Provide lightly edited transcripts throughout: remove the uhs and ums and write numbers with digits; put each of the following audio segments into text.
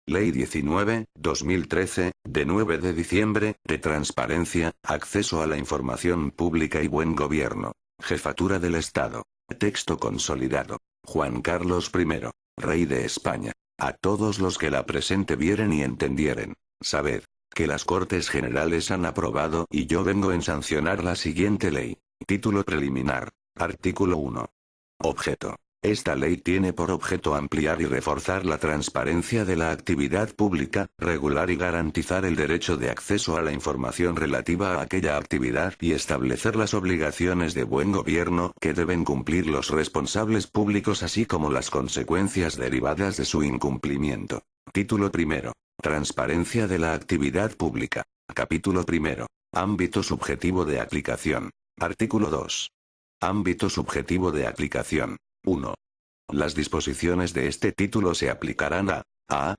Ley 19/2013, de 9 de diciembre, de transparencia, acceso a la información pública y buen gobierno. Jefatura del Estado. Texto consolidado. Juan Carlos I, Rey de España. A todos los que la presente vieren y entendieren, sabed, que las Cortes Generales han aprobado y yo vengo en sancionar la siguiente ley. Título preliminar. Artículo 1. Objeto. Esta ley tiene por objeto ampliar y reforzar la transparencia de la actividad pública, regular y garantizar el derecho de acceso a la información relativa a aquella actividad y establecer las obligaciones de buen gobierno que deben cumplir los responsables públicos así como las consecuencias derivadas de su incumplimiento. Título primero. Transparencia de la actividad pública. Capítulo primero. Ámbito subjetivo de aplicación. Artículo 2. Ámbito subjetivo de aplicación. 1. Las disposiciones de este título se aplicarán a.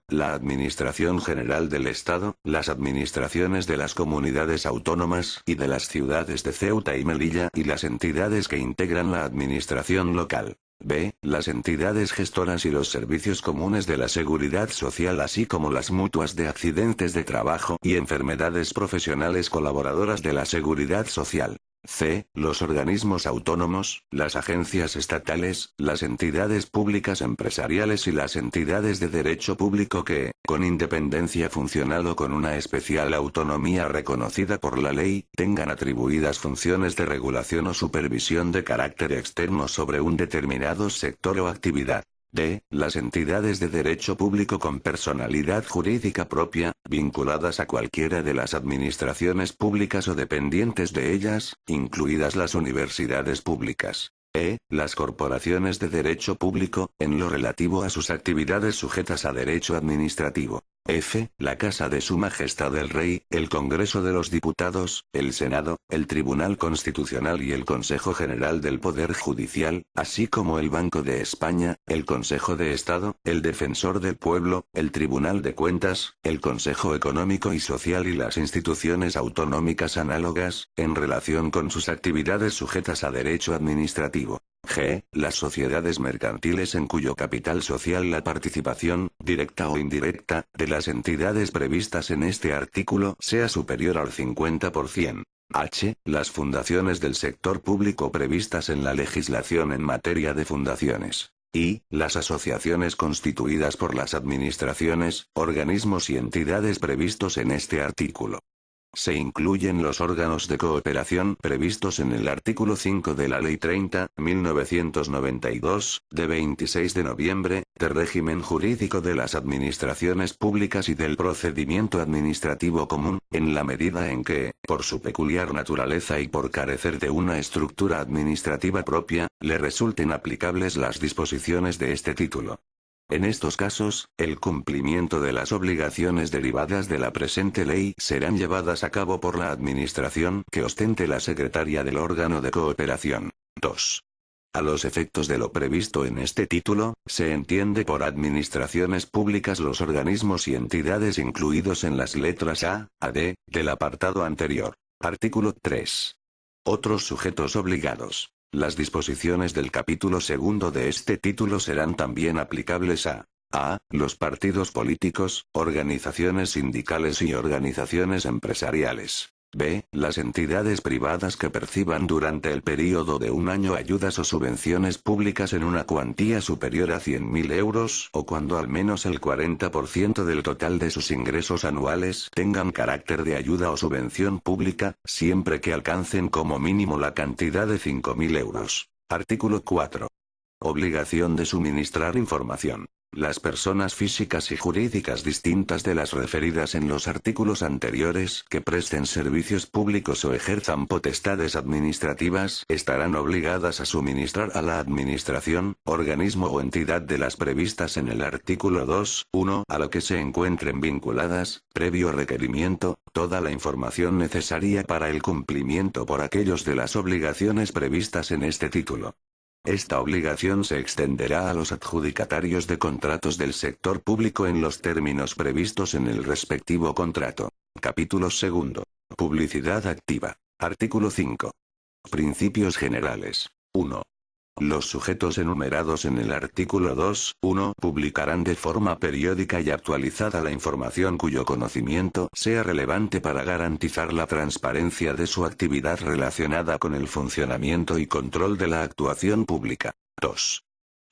La Administración General del Estado, las administraciones de las comunidades autónomas y de las ciudades de Ceuta y Melilla y las entidades que integran la administración local. B. Las entidades gestoras y los servicios comunes de la seguridad social así como las mutuas de accidentes de trabajo y enfermedades profesionales colaboradoras de la seguridad social. C. Los organismos autónomos, las agencias estatales, las entidades públicas empresariales y las entidades de derecho público que, con independencia funcional o con una especial autonomía reconocida por la ley, tengan atribuidas funciones de regulación o supervisión de carácter externo sobre un determinado sector o actividad. D. Las entidades de derecho público con personalidad jurídica propia, vinculadas a cualquiera de las administraciones públicas o dependientes de ellas, incluidas las universidades públicas. E. Las corporaciones de derecho público, en lo relativo a sus actividades sujetas a derecho administrativo. F. La Casa de Su Majestad el Rey, el Congreso de los Diputados, el Senado, el Tribunal Constitucional y el Consejo General del Poder Judicial, así como el Banco de España, el Consejo de Estado, el Defensor del Pueblo, el Tribunal de Cuentas, el Consejo Económico y Social y las instituciones autonómicas análogas, en relación con sus actividades sujetas a derecho administrativo. G. Las sociedades mercantiles en cuyo capital social la participación, directa o indirecta, de las entidades previstas en este artículo sea superior al 50%. H. Las fundaciones del sector público previstas en la legislación en materia de fundaciones. I. Las asociaciones constituidas por las administraciones, organismos y entidades previstos en este artículo. Se incluyen los órganos de cooperación previstos en el artículo 5 de la Ley 30/1992, de 26 de noviembre, de régimen jurídico de las administraciones públicas y del procedimiento administrativo común, en la medida en que, por su peculiar naturaleza y por carecer de una estructura administrativa propia, le resulten aplicables las disposiciones de este título. En estos casos, el cumplimiento de las obligaciones derivadas de la presente ley serán llevadas a cabo por la administración que ostente la secretaria del órgano de cooperación. 2. A los efectos de lo previsto en este título, se entiende por administraciones públicas los organismos y entidades incluidos en las letras a d, del apartado anterior. Artículo 3. Otros sujetos obligados. Las disposiciones del capítulo segundo de este título serán también aplicables a los partidos políticos, organizaciones sindicales y organizaciones empresariales. B. Las entidades privadas que perciban durante el período de un año ayudas o subvenciones públicas en una cuantía superior a 100.000 euros o cuando al menos el 40% del total de sus ingresos anuales tengan carácter de ayuda o subvención pública, siempre que alcancen como mínimo la cantidad de 5.000 euros. Artículo 4. Obligación de suministrar información. Las personas físicas y jurídicas distintas de las referidas en los artículos anteriores que presten servicios públicos o ejerzan potestades administrativas estarán obligadas a suministrar a la administración, organismo o entidad de las previstas en el artículo 2.1 a lo que se encuentren vinculadas, previo requerimiento, toda la información necesaria para el cumplimiento por aquellos de las obligaciones previstas en este título. Esta obligación se extenderá a los adjudicatarios de contratos del sector público en los términos previstos en el respectivo contrato. Capítulo segundo. Publicidad activa. Artículo 5. Principios generales. 1. Los sujetos enumerados en el artículo 2.1 publicarán de forma periódica y actualizada la información cuyo conocimiento sea relevante para garantizar la transparencia de su actividad relacionada con el funcionamiento y control de la actuación pública. 2.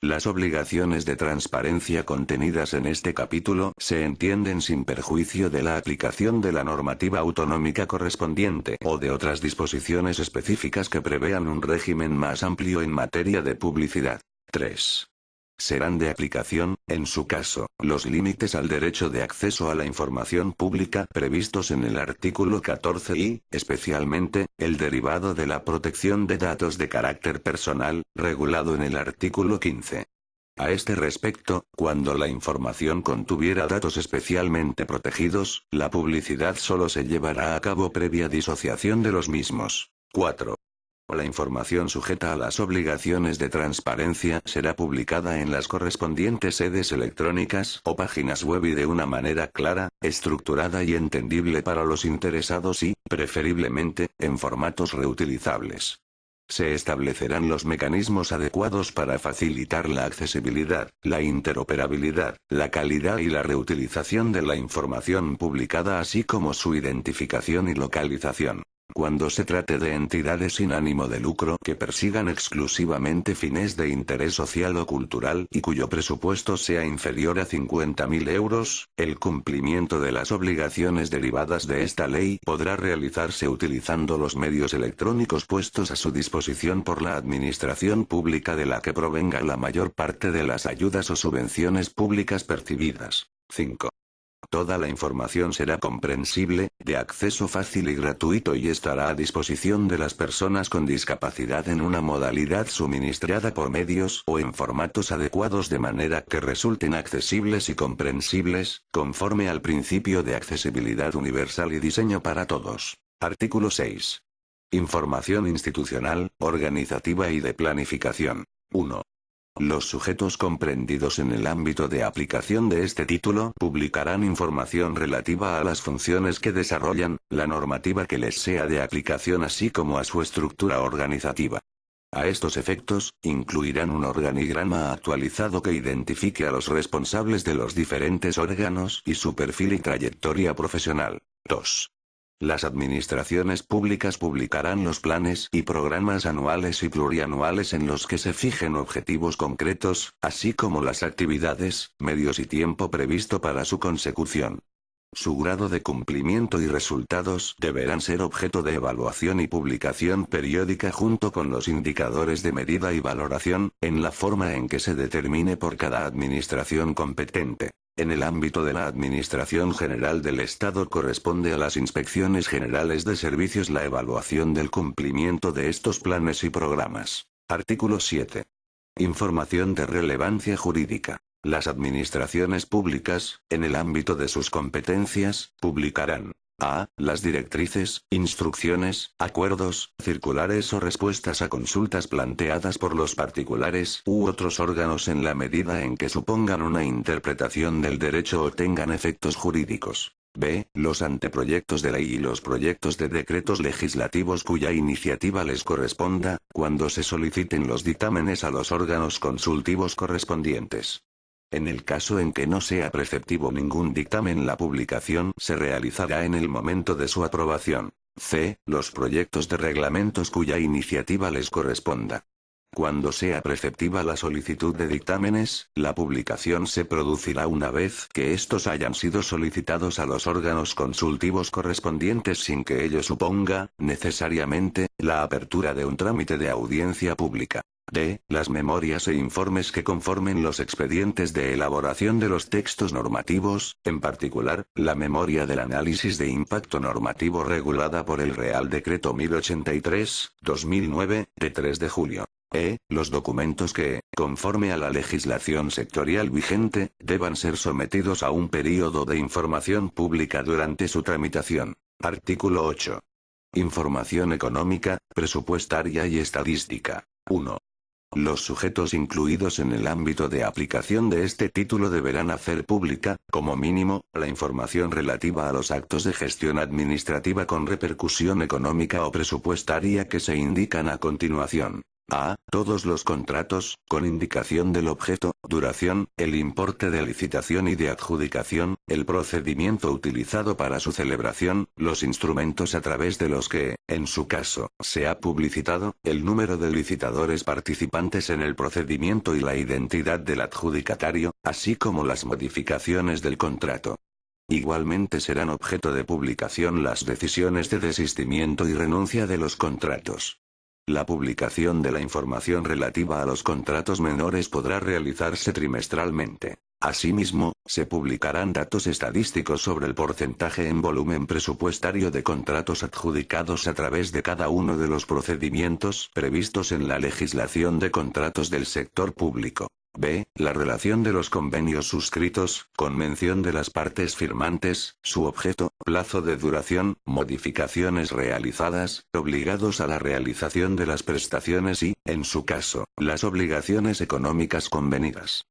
Las obligaciones de transparencia contenidas en este capítulo se entienden sin perjuicio de la aplicación de la normativa autonómica correspondiente o de otras disposiciones específicas que prevean un régimen más amplio en materia de publicidad. 3. Serán de aplicación, en su caso, los límites al derecho de acceso a la información pública previstos en el artículo 14 y, especialmente, el derivado de la protección de datos de carácter personal, regulado en el artículo 15. A este respecto, cuando la información contuviera datos especialmente protegidos, la publicidad solo se llevará a cabo previa disociación de los mismos. 4. La información sujeta a las obligaciones de transparencia será publicada en las correspondientes sedes electrónicas o páginas web y de una manera clara, estructurada y entendible para los interesados y, preferiblemente, en formatos reutilizables. Se establecerán los mecanismos adecuados para facilitar la accesibilidad, la interoperabilidad, la calidad y la reutilización de la información publicada, así como su identificación y localización. Cuando se trate de entidades sin ánimo de lucro que persigan exclusivamente fines de interés social o cultural y cuyo presupuesto sea inferior a 50.000 euros, el cumplimiento de las obligaciones derivadas de esta ley podrá realizarse utilizando los medios electrónicos puestos a su disposición por la administración pública de la que provenga la mayor parte de las ayudas o subvenciones públicas percibidas. 5. Toda la información será comprensible, de acceso fácil y gratuito y estará a disposición de las personas con discapacidad en una modalidad suministrada por medios o en formatos adecuados de manera que resulten accesibles y comprensibles, conforme al principio de accesibilidad universal y diseño para todos. Artículo 6. Información institucional, organizativa y de planificación. 1. Los sujetos comprendidos en el ámbito de aplicación de este título publicarán información relativa a las funciones que desarrollan, la normativa que les sea de aplicación así como a su estructura organizativa. A estos efectos, incluirán un organigrama actualizado que identifique a los responsables de los diferentes órganos y su perfil y trayectoria profesional. 2. Las administraciones públicas publicarán los planes y programas anuales y plurianuales en los que se fijen objetivos concretos, así como las actividades, medios y tiempo previsto para su consecución. Su grado de cumplimiento y resultados deberán ser objeto de evaluación y publicación periódica junto con los indicadores de medida y valoración, en la forma en que se determine por cada administración competente. En el ámbito de la Administración General del Estado corresponde a las Inspecciones Generales de Servicios la evaluación del cumplimiento de estos planes y programas. Artículo 7. Información de relevancia jurídica. Las administraciones públicas, en el ámbito de sus competencias, publicarán a. Las directrices, instrucciones, acuerdos, circulares o respuestas a consultas planteadas por los particulares u otros órganos en la medida en que supongan una interpretación del derecho o tengan efectos jurídicos. B. Los anteproyectos de ley y los proyectos de decretos legislativos cuya iniciativa les corresponda, cuando se soliciten los dictámenes a los órganos consultivos correspondientes. En el caso en que no sea preceptivo ningún dictamen, la publicación se realizará en el momento de su aprobación. C. Los proyectos de reglamentos cuya iniciativa les corresponda. Cuando sea preceptiva la solicitud de dictámenes, la publicación se producirá una vez que estos hayan sido solicitados a los órganos consultivos correspondientes sin que ello suponga, necesariamente, la apertura de un trámite de audiencia pública. D. Las memorias e informes que conformen los expedientes de elaboración de los textos normativos, en particular, la memoria del análisis de impacto normativo regulada por el Real Decreto 1083/2009, de 3 de julio. E. Los documentos que, conforme a la legislación sectorial vigente, deban ser sometidos a un período de información pública durante su tramitación. Artículo 8. Información económica, presupuestaria y estadística. 1. Los sujetos incluidos en el ámbito de aplicación de este título deberán hacer pública, como mínimo, la información relativa a los actos de gestión administrativa con repercusión económica o presupuestaria que se indican a continuación. A. Todos los contratos, con indicación del objeto, duración, el importe de licitación y de adjudicación, el procedimiento utilizado para su celebración, los instrumentos a través de los que, en su caso, se ha publicitado, el número de licitadores participantes en el procedimiento y la identidad del adjudicatario, así como las modificaciones del contrato. Igualmente serán objeto de publicación las decisiones de desistimiento y renuncia de los contratos. La publicación de la información relativa a los contratos menores podrá realizarse trimestralmente. Asimismo, se publicarán datos estadísticos sobre el porcentaje en volumen presupuestario de contratos adjudicados a través de cada uno de los procedimientos previstos en la legislación de contratos del sector público. B. La relación de los convenios suscritos, con mención de las partes firmantes, su objeto, plazo de duración, modificaciones realizadas, obligados a la realización de las prestaciones y, en su caso, las obligaciones económicas convenidas.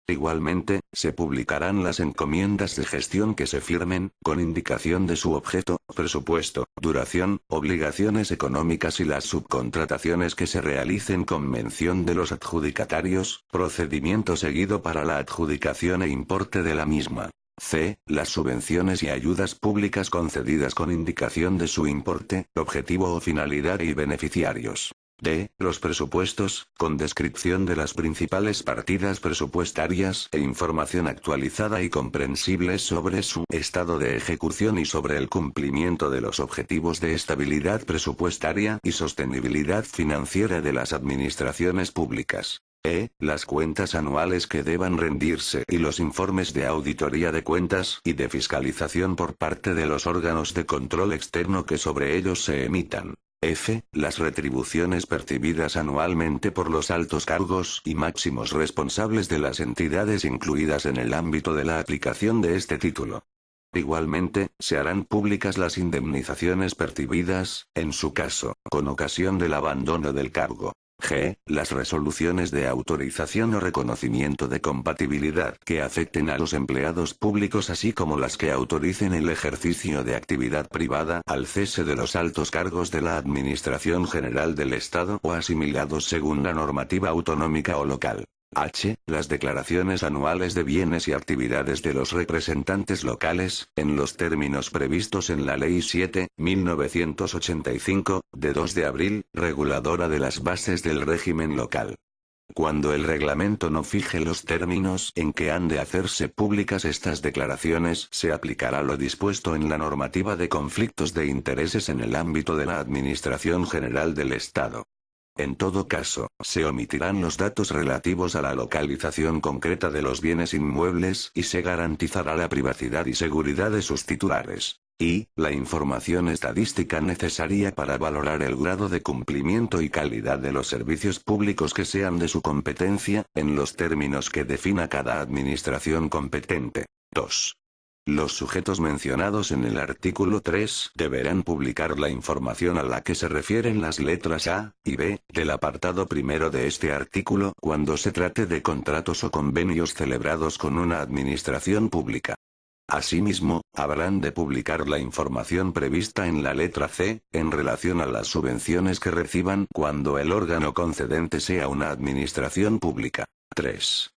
Igualmente, se publicarán las encomiendas de gestión que se firmen, con indicación de su objeto, presupuesto, duración, obligaciones económicas y las subcontrataciones que se realicen con mención de los adjudicatarios, procedimiento seguido para la adjudicación e importe de la misma. C. Las subvenciones y ayudas públicas concedidas con indicación de su importe, objetivo o finalidad y beneficiarios. D. Los presupuestos, con descripción de las principales partidas presupuestarias e información actualizada y comprensible sobre su estado de ejecución y sobre el cumplimiento de los objetivos de estabilidad presupuestaria y sostenibilidad financiera de las administraciones públicas. E. Las cuentas anuales que deban rendirse y los informes de auditoría de cuentas y de fiscalización por parte de los órganos de control externo que sobre ellos se emitan. F. Las retribuciones percibidas anualmente por los altos cargos y máximos responsables de las entidades incluidas en el ámbito de la aplicación de este título. Igualmente, se harán públicas las indemnizaciones percibidas, en su caso, con ocasión del abandono del cargo. G. Las resoluciones de autorización o reconocimiento de compatibilidad que afecten a los empleados públicos así como las que autoricen el ejercicio de actividad privada al cese de los altos cargos de la Administración General del Estado o asimilados según la normativa autonómica o local. H. Las declaraciones anuales de bienes y actividades de los representantes locales, en los términos previstos en la Ley 7/1985, de 2 de abril, reguladora de las bases del régimen local. Cuando el reglamento no fije los términos en que han de hacerse públicas estas declaraciones, se aplicará lo dispuesto en la normativa de conflictos de intereses en el ámbito de la Administración General del Estado. En todo caso, se omitirán los datos relativos a la localización concreta de los bienes inmuebles y se garantizará la privacidad y seguridad de sus titulares. Y, la información estadística necesaria para valorar el grado de cumplimiento y calidad de los servicios públicos que sean de su competencia, en los términos que defina cada administración competente. 2. Los sujetos mencionados en el artículo 3 deberán publicar la información a la que se refieren las letras A y B del apartado primero de este artículo cuando se trate de contratos o convenios celebrados con una administración pública. Asimismo, habrán de publicar la información prevista en la letra C, en relación a las subvenciones que reciban cuando el órgano concedente sea una administración pública. 3.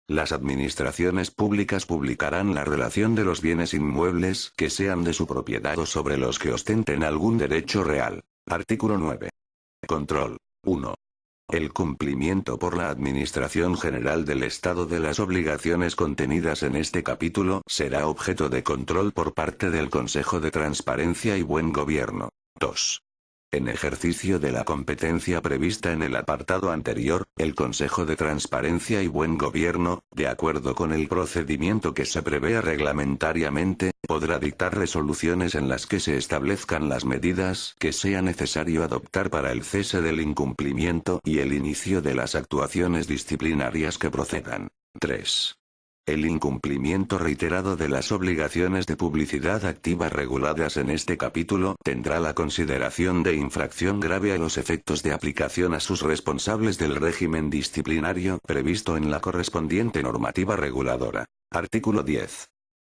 Las administraciones públicas publicarán la relación de los bienes inmuebles que sean de su propiedad o sobre los que ostenten algún derecho real. Artículo 9. Control. 1. El cumplimiento por la Administración General del Estado de las obligaciones contenidas en este capítulo será objeto de control por parte del Consejo de Transparencia y Buen Gobierno. 2. En ejercicio de la competencia prevista en el apartado anterior, el Consejo de Transparencia y Buen Gobierno, de acuerdo con el procedimiento que se prevea reglamentariamente, podrá dictar resoluciones en las que se establezcan las medidas que sea necesario adoptar para el cese del incumplimiento y el inicio de las actuaciones disciplinarias que procedan. 3. El incumplimiento reiterado de las obligaciones de publicidad activa reguladas en este capítulo tendrá la consideración de infracción grave a los efectos de aplicación a sus responsables del régimen disciplinario previsto en la correspondiente normativa reguladora. Artículo 10.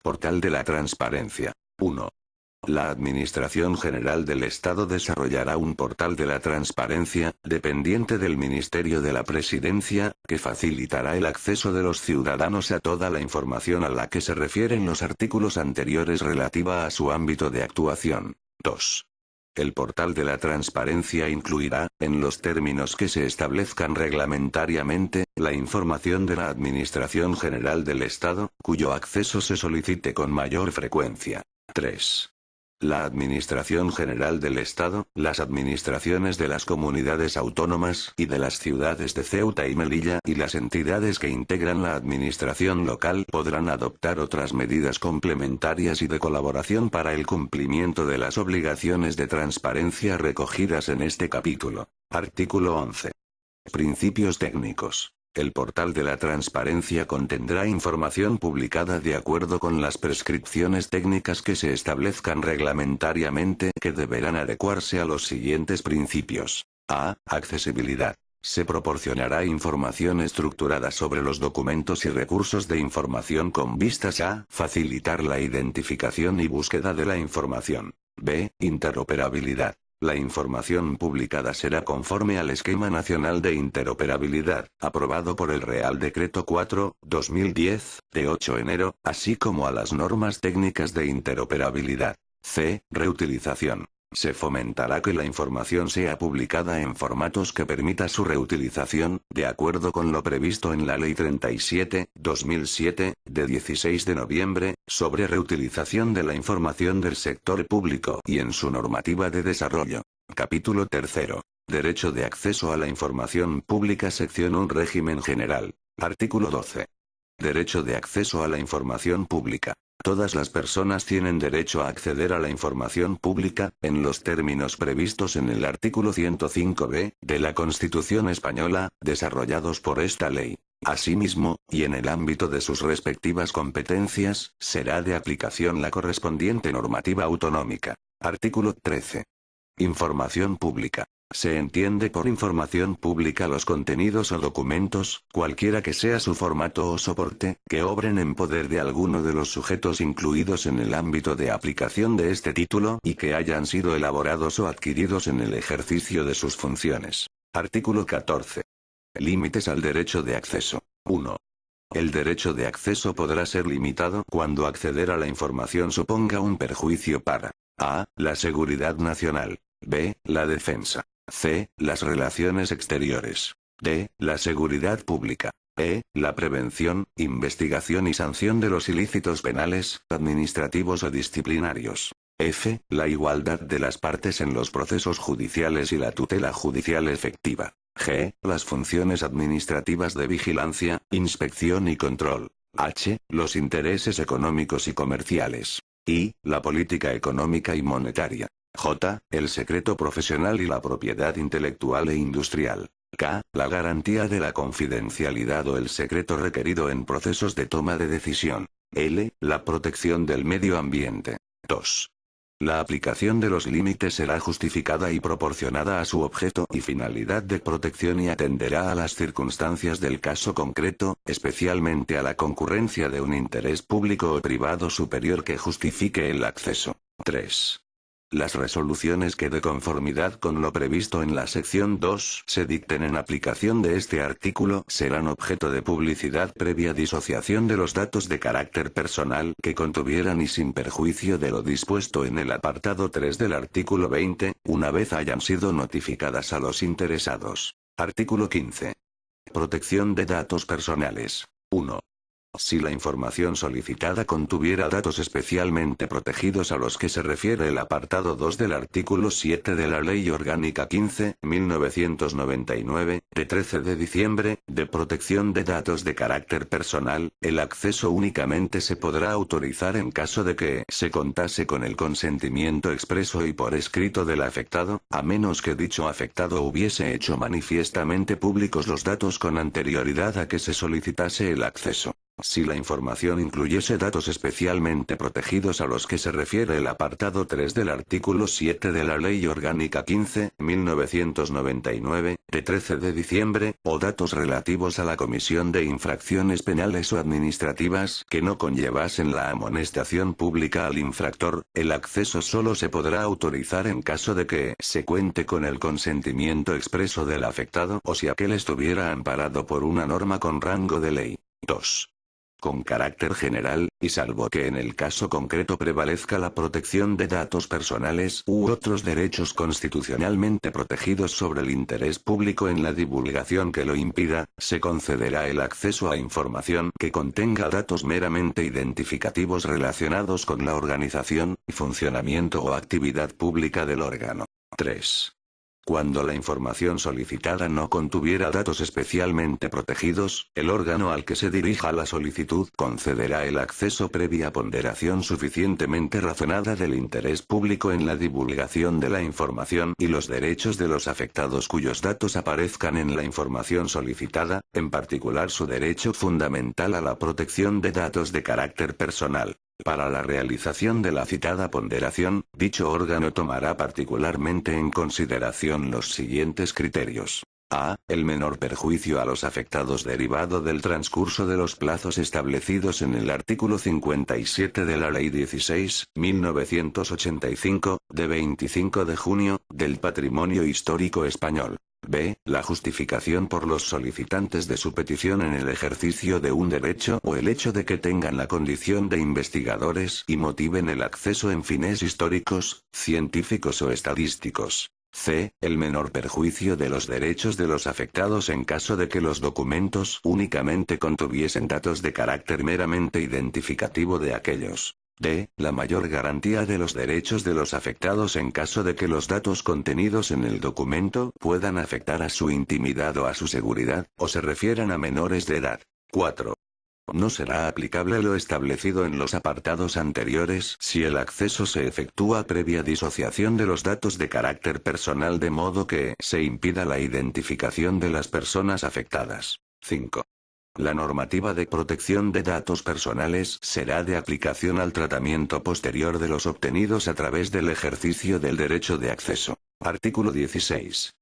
Portal de la transparencia. 1. La Administración General del Estado desarrollará un portal de la transparencia, dependiente del Ministerio de la Presidencia, que facilitará el acceso de los ciudadanos a toda la información a la que se refieren los artículos anteriores relativa a su ámbito de actuación. 2. El portal de la transparencia incluirá, en los términos que se establezcan reglamentariamente, la información de la Administración General del Estado, cuyo acceso se solicite con mayor frecuencia. 3. La Administración General del Estado, las administraciones de las comunidades autónomas y de las ciudades de Ceuta y Melilla y las entidades que integran la administración local podrán adoptar otras medidas complementarias y de colaboración para el cumplimiento de las obligaciones de transparencia recogidas en este capítulo. Artículo 11. Principios técnicos. El portal de la transparencia contendrá información publicada de acuerdo con las prescripciones técnicas que se establezcan reglamentariamente que deberán adecuarse a los siguientes principios. A. Accesibilidad. Se proporcionará información estructurada sobre los documentos y recursos de información con vistas a facilitar la identificación y búsqueda de la información. B. Interoperabilidad. La información publicada será conforme al Esquema Nacional de Interoperabilidad, aprobado por el Real Decreto 4/2010, de 8 de enero, así como a las normas técnicas de interoperabilidad. C. Reutilización. Se fomentará que la información sea publicada en formatos que permita su reutilización, de acuerdo con lo previsto en la Ley 37/2007, de 16 de noviembre, sobre reutilización de la información del sector público y en su normativa de desarrollo. Capítulo 3. Derecho de acceso a la información pública. Sección 1. Régimen general. Artículo 12. Derecho de acceso a la información pública. Todas las personas tienen derecho a acceder a la información pública, en los términos previstos en el artículo 105b, de la Constitución Española, desarrollados por esta ley. Asimismo, y en el ámbito de sus respectivas competencias, será de aplicación la correspondiente normativa autonómica. Artículo 13. Información pública. Se entiende por información pública los contenidos o documentos, cualquiera que sea su formato o soporte, que obren en poder de alguno de los sujetos incluidos en el ámbito de aplicación de este título y que hayan sido elaborados o adquiridos en el ejercicio de sus funciones. Artículo 14. Límites al derecho de acceso. 1. El derecho de acceso podrá ser limitado cuando acceder a la información suponga un perjuicio para a. La seguridad nacional. B. La defensa. C. Las relaciones exteriores. D. La seguridad pública. E. La prevención, investigación y sanción de los ilícitos penales, administrativos o disciplinarios. F. La igualdad de las partes en los procesos judiciales y la tutela judicial efectiva. G. Las funciones administrativas de vigilancia, inspección y control. H. Los intereses económicos y comerciales. I. La política económica y monetaria. J. El secreto profesional y la propiedad intelectual e industrial. K. La garantía de la confidencialidad o el secreto requerido en procesos de toma de decisión. L. La protección del medio ambiente. 2. La aplicación de los límites será justificada y proporcionada a su objeto y finalidad de protección y atenderá a las circunstancias del caso concreto, especialmente a la concurrencia de un interés público o privado superior que justifique el acceso. 3. Las resoluciones que de conformidad con lo previsto en la sección 2 se dicten en aplicación de este artículo serán objeto de publicidad previa disociación de los datos de carácter personal que contuvieran y sin perjuicio de lo dispuesto en el apartado 3 del artículo 20, una vez hayan sido notificadas a los interesados. Artículo 15. Protección de datos personales. 1. Si la información solicitada contuviera datos especialmente protegidos a los que se refiere el apartado 2 del artículo 7 de la Ley Orgánica 15.1999, de 13 de diciembre, de protección de datos de carácter personal, el acceso únicamente se podrá autorizar en caso de que se contase con el consentimiento expreso y por escrito del afectado, a menos que dicho afectado hubiese hecho manifiestamente públicos los datos con anterioridad a que se solicitase el acceso. Si la información incluyese datos especialmente protegidos a los que se refiere el apartado 3 del artículo 7 de la Ley Orgánica 15.1999, de 13 de diciembre, o datos relativos a la comisión de infracciones penales o administrativas que no conllevasen la amonestación pública al infractor, el acceso solo se podrá autorizar en caso de que se cuente con el consentimiento expreso del afectado o si aquel estuviera amparado por una norma con rango de ley. 2. Con carácter general, y salvo que en el caso concreto prevalezca la protección de datos personales u otros derechos constitucionalmente protegidos sobre el interés público en la divulgación que lo impida, se concederá el acceso a información que contenga datos meramente identificativos relacionados con la organización, funcionamiento o actividad pública del órgano. 3. Cuando la información solicitada no contuviera datos especialmente protegidos, el órgano al que se dirija la solicitud concederá el acceso previa ponderación suficientemente razonada del interés público en la divulgación de la información y los derechos de los afectados cuyos datos aparezcan en la información solicitada, en particular su derecho fundamental a la protección de datos de carácter personal. Para la realización de la citada ponderación, dicho órgano tomará particularmente en consideración los siguientes criterios. A. El menor perjuicio a los afectados derivado del transcurso de los plazos establecidos en el artículo 57 de la Ley 16.1985, de 25 de junio, del patrimonio histórico español. B. La justificación por los solicitantes de su petición en el ejercicio de un derecho o el hecho de que tengan la condición de investigadores y motiven el acceso en fines históricos, científicos o estadísticos. C. El menor perjuicio de los derechos de los afectados en caso de que los documentos únicamente contuviesen datos de carácter meramente identificativo de aquellos. D. La mayor garantía de los derechos de los afectados en caso de que los datos contenidos en el documento puedan afectar a su intimidad o a su seguridad, o se refieran a menores de edad. 4. No será aplicable lo establecido en los apartados anteriores si el acceso se efectúa previa disociación de los datos de carácter personal de modo que se impida la identificación de las personas afectadas. 5. La normativa de protección de datos personales será de aplicación al tratamiento posterior de los obtenidos a través del ejercicio del derecho de acceso. Artículo 16.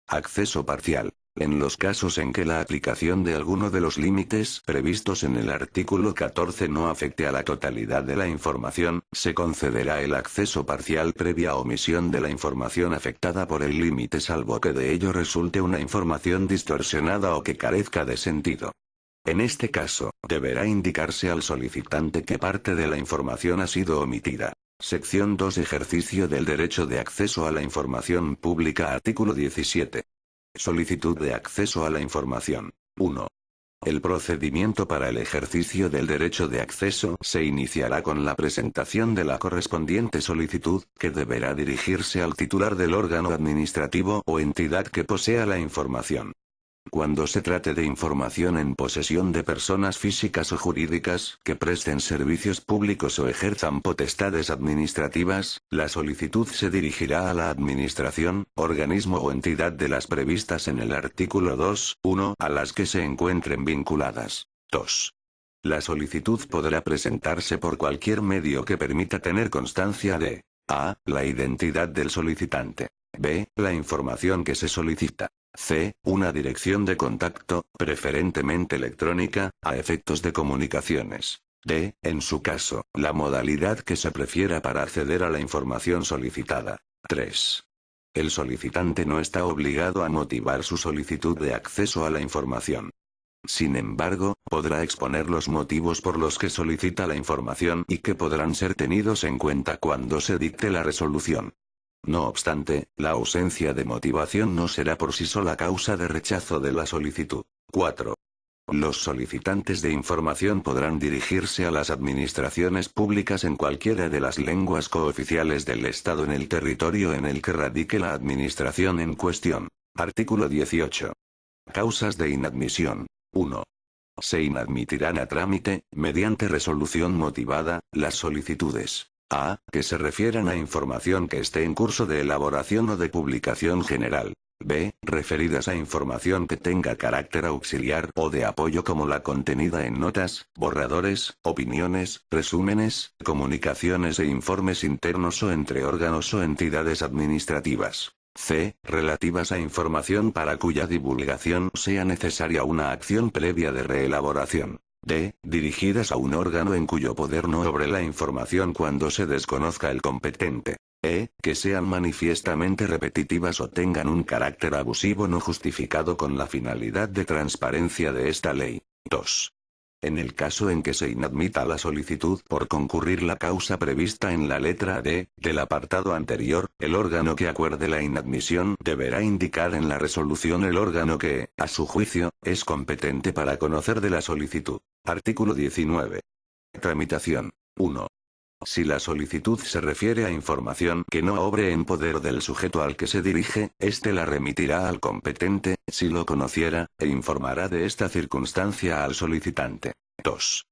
Acceso parcial. En los casos en que la aplicación de alguno de los límites previstos en el artículo 14 no afecte a la totalidad de la información, se concederá el acceso parcial previa omisión de la información afectada por el límite salvo que de ello resulte una información distorsionada o que carezca de sentido. En este caso, deberá indicarse al solicitante qué parte de la información ha sido omitida. Sección 2. Ejercicio del derecho de acceso a la información pública. Artículo 17. Solicitud de acceso a la información. 1. El procedimiento para el ejercicio del derecho de acceso se iniciará con la presentación de la correspondiente solicitud, que deberá dirigirse al titular del órgano administrativo o entidad que posea la información. Cuando se trate de información en posesión de personas físicas o jurídicas que presten servicios públicos o ejerzan potestades administrativas, la solicitud se dirigirá a la administración, organismo o entidad de las previstas en el artículo 2.1 a las que se encuentren vinculadas. 2. La solicitud podrá presentarse por cualquier medio que permita tener constancia de a. La identidad del solicitante. B. La información que se solicita. C. Una dirección de contacto, preferentemente electrónica, a efectos de comunicaciones. D. En su caso, la modalidad que se prefiera para acceder a la información solicitada. 3. El solicitante no está obligado a motivar su solicitud de acceso a la información. Sin embargo, podrá exponer los motivos por los que solicita la información y que podrán ser tenidos en cuenta cuando se dicte la resolución. No obstante, la ausencia de motivación no será por sí sola causa de rechazo de la solicitud. 4. Los solicitantes de información podrán dirigirse a las administraciones públicas en cualquiera de las lenguas cooficiales del Estado en el territorio en el que radique la administración en cuestión. Artículo 18. Causas de inadmisión. 1. Se inadmitirán a trámite, mediante resolución motivada, las solicitudes a. que se refieran a información que esté en curso de elaboración o de publicación general. B. Referidas a información que tenga carácter auxiliar o de apoyo como la contenida en notas, borradores, opiniones, resúmenes, comunicaciones e informes internos o entre órganos o entidades administrativas. C. Relativas a información para cuya divulgación sea necesaria una acción previa de reelaboración. D. Dirigidas a un órgano en cuyo poder no obre la información cuando se desconozca el competente. E. Que sean manifiestamente repetitivas o tengan un carácter abusivo no justificado con la finalidad de transparencia de esta ley. 2. En el caso en que se inadmita la solicitud por concurrir la causa prevista en la letra D, del apartado anterior, el órgano que acuerde la inadmisión deberá indicar en la resolución el órgano que, a su juicio, es competente para conocer de la solicitud. Artículo 19. Tramitación. 1. Si la solicitud se refiere a información que no obre en poder del sujeto al que se dirige, éste la remitirá al competente, si lo conociera, e informará de esta circunstancia al solicitante. 2.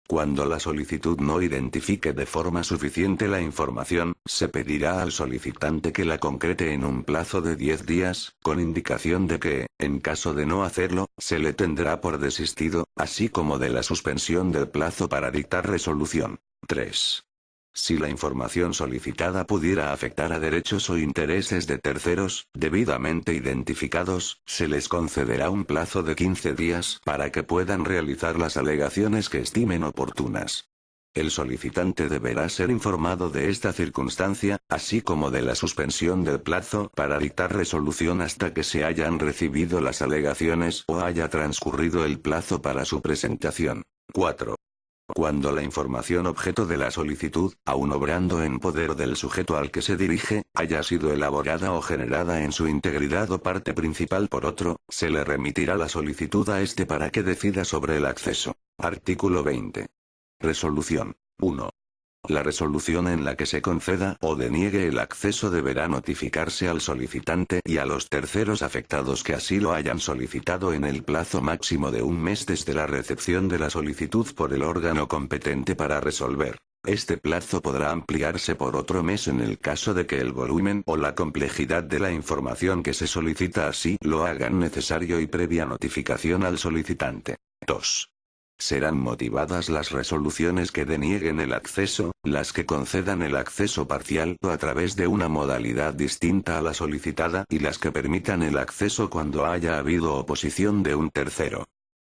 Cuando la solicitud no identifique de forma suficiente la información, se pedirá al solicitante que la concrete en un plazo de 10 días, con indicación de que, en caso de no hacerlo, se le tendrá por desistido, así como de la suspensión del plazo para dictar resolución. 3. Si la información solicitada pudiera afectar a derechos o intereses de terceros, debidamente identificados, se les concederá un plazo de 15 días para que puedan realizar las alegaciones que estimen oportunas. El solicitante deberá ser informado de esta circunstancia, así como de la suspensión del plazo para dictar resolución hasta que se hayan recibido las alegaciones o haya transcurrido el plazo para su presentación. 4. Cuando la información objeto de la solicitud, aun obrando en poder del sujeto al que se dirige, haya sido elaborada o generada en su integridad o parte principal por otro, se le remitirá la solicitud a éste para que decida sobre el acceso. Artículo 20. Resolución. 1. La resolución en la que se conceda o deniegue el acceso deberá notificarse al solicitante y a los terceros afectados que así lo hayan solicitado en el plazo máximo de un mes desde la recepción de la solicitud por el órgano competente para resolver. Este plazo podrá ampliarse por otro mes en el caso de que el volumen o la complejidad de la información que se solicita así lo hagan necesario y previa notificación al solicitante. 2. Serán motivadas las resoluciones que denieguen el acceso, las que concedan el acceso parcial o a través de una modalidad distinta a la solicitada y las que permitan el acceso cuando haya habido oposición de un tercero.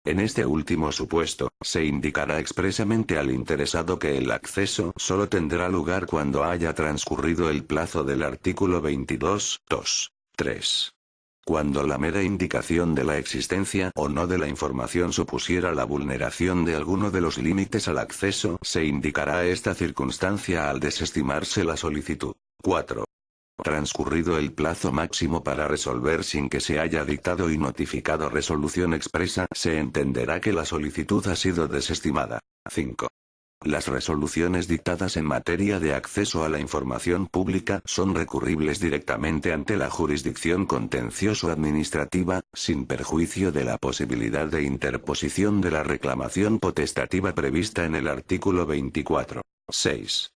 En este último supuesto, se indicará expresamente al interesado que el acceso solo tendrá lugar cuando haya transcurrido el plazo del artículo 22, 2, 3. Cuando la mera indicación de la existencia o no de la información supusiera la vulneración de alguno de los límites al acceso, se indicará esta circunstancia al desestimarse la solicitud. 4. Transcurrido el plazo máximo para resolver sin que se haya dictado y notificado resolución expresa, se entenderá que la solicitud ha sido desestimada. 5. Las resoluciones dictadas en materia de acceso a la información pública son recurribles directamente ante la jurisdicción contencioso-administrativa, sin perjuicio de la posibilidad de interposición de la reclamación potestativa prevista en el artículo 24. 6.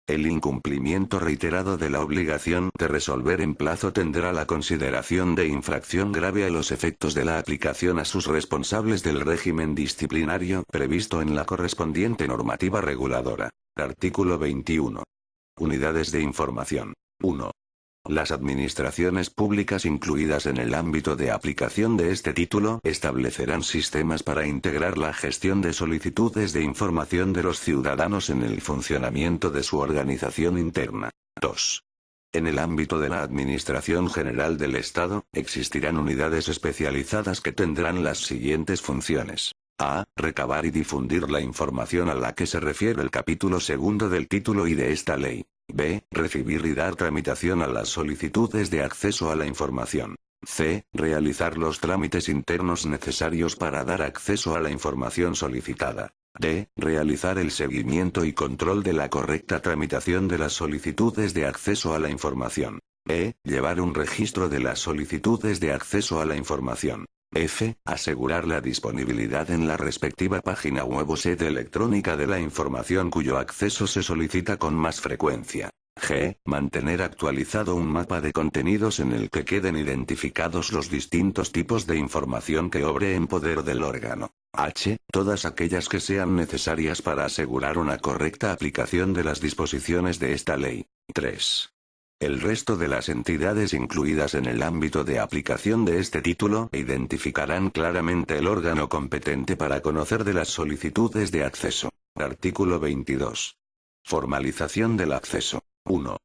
El incumplimiento reiterado de la obligación de resolver en plazo tendrá la consideración de infracción grave a los efectos de la aplicación a sus responsables del régimen disciplinario previsto en la correspondiente normativa reguladora. Artículo 21. Unidades de información. 1. Las administraciones públicas incluidas en el ámbito de aplicación de este título establecerán sistemas para integrar la gestión de solicitudes de información de los ciudadanos en el funcionamiento de su organización interna. 2. En el ámbito de la Administración General del Estado, existirán unidades especializadas que tendrán las siguientes funciones. A. Recabar y difundir la información a la que se refiere el capítulo segundo del título I de esta ley. B. Recibir y dar tramitación a las solicitudes de acceso a la información. C. Realizar los trámites internos necesarios para dar acceso a la información solicitada. D. Realizar el seguimiento y control de la correcta tramitación de las solicitudes de acceso a la información. E. Llevar un registro de las solicitudes de acceso a la información. F. Asegurar la disponibilidad en la respectiva página web o sede electrónica de la información cuyo acceso se solicita con más frecuencia. G. Mantener actualizado un mapa de contenidos en el que queden identificados los distintos tipos de información que obre en poder del órgano. H. Todas aquellas que sean necesarias para asegurar una correcta aplicación de las disposiciones de esta ley. 3. El resto de las entidades incluidas en el ámbito de aplicación de este título identificarán claramente el órgano competente para conocer de las solicitudes de acceso. Artículo 22. Formalización del acceso. 1.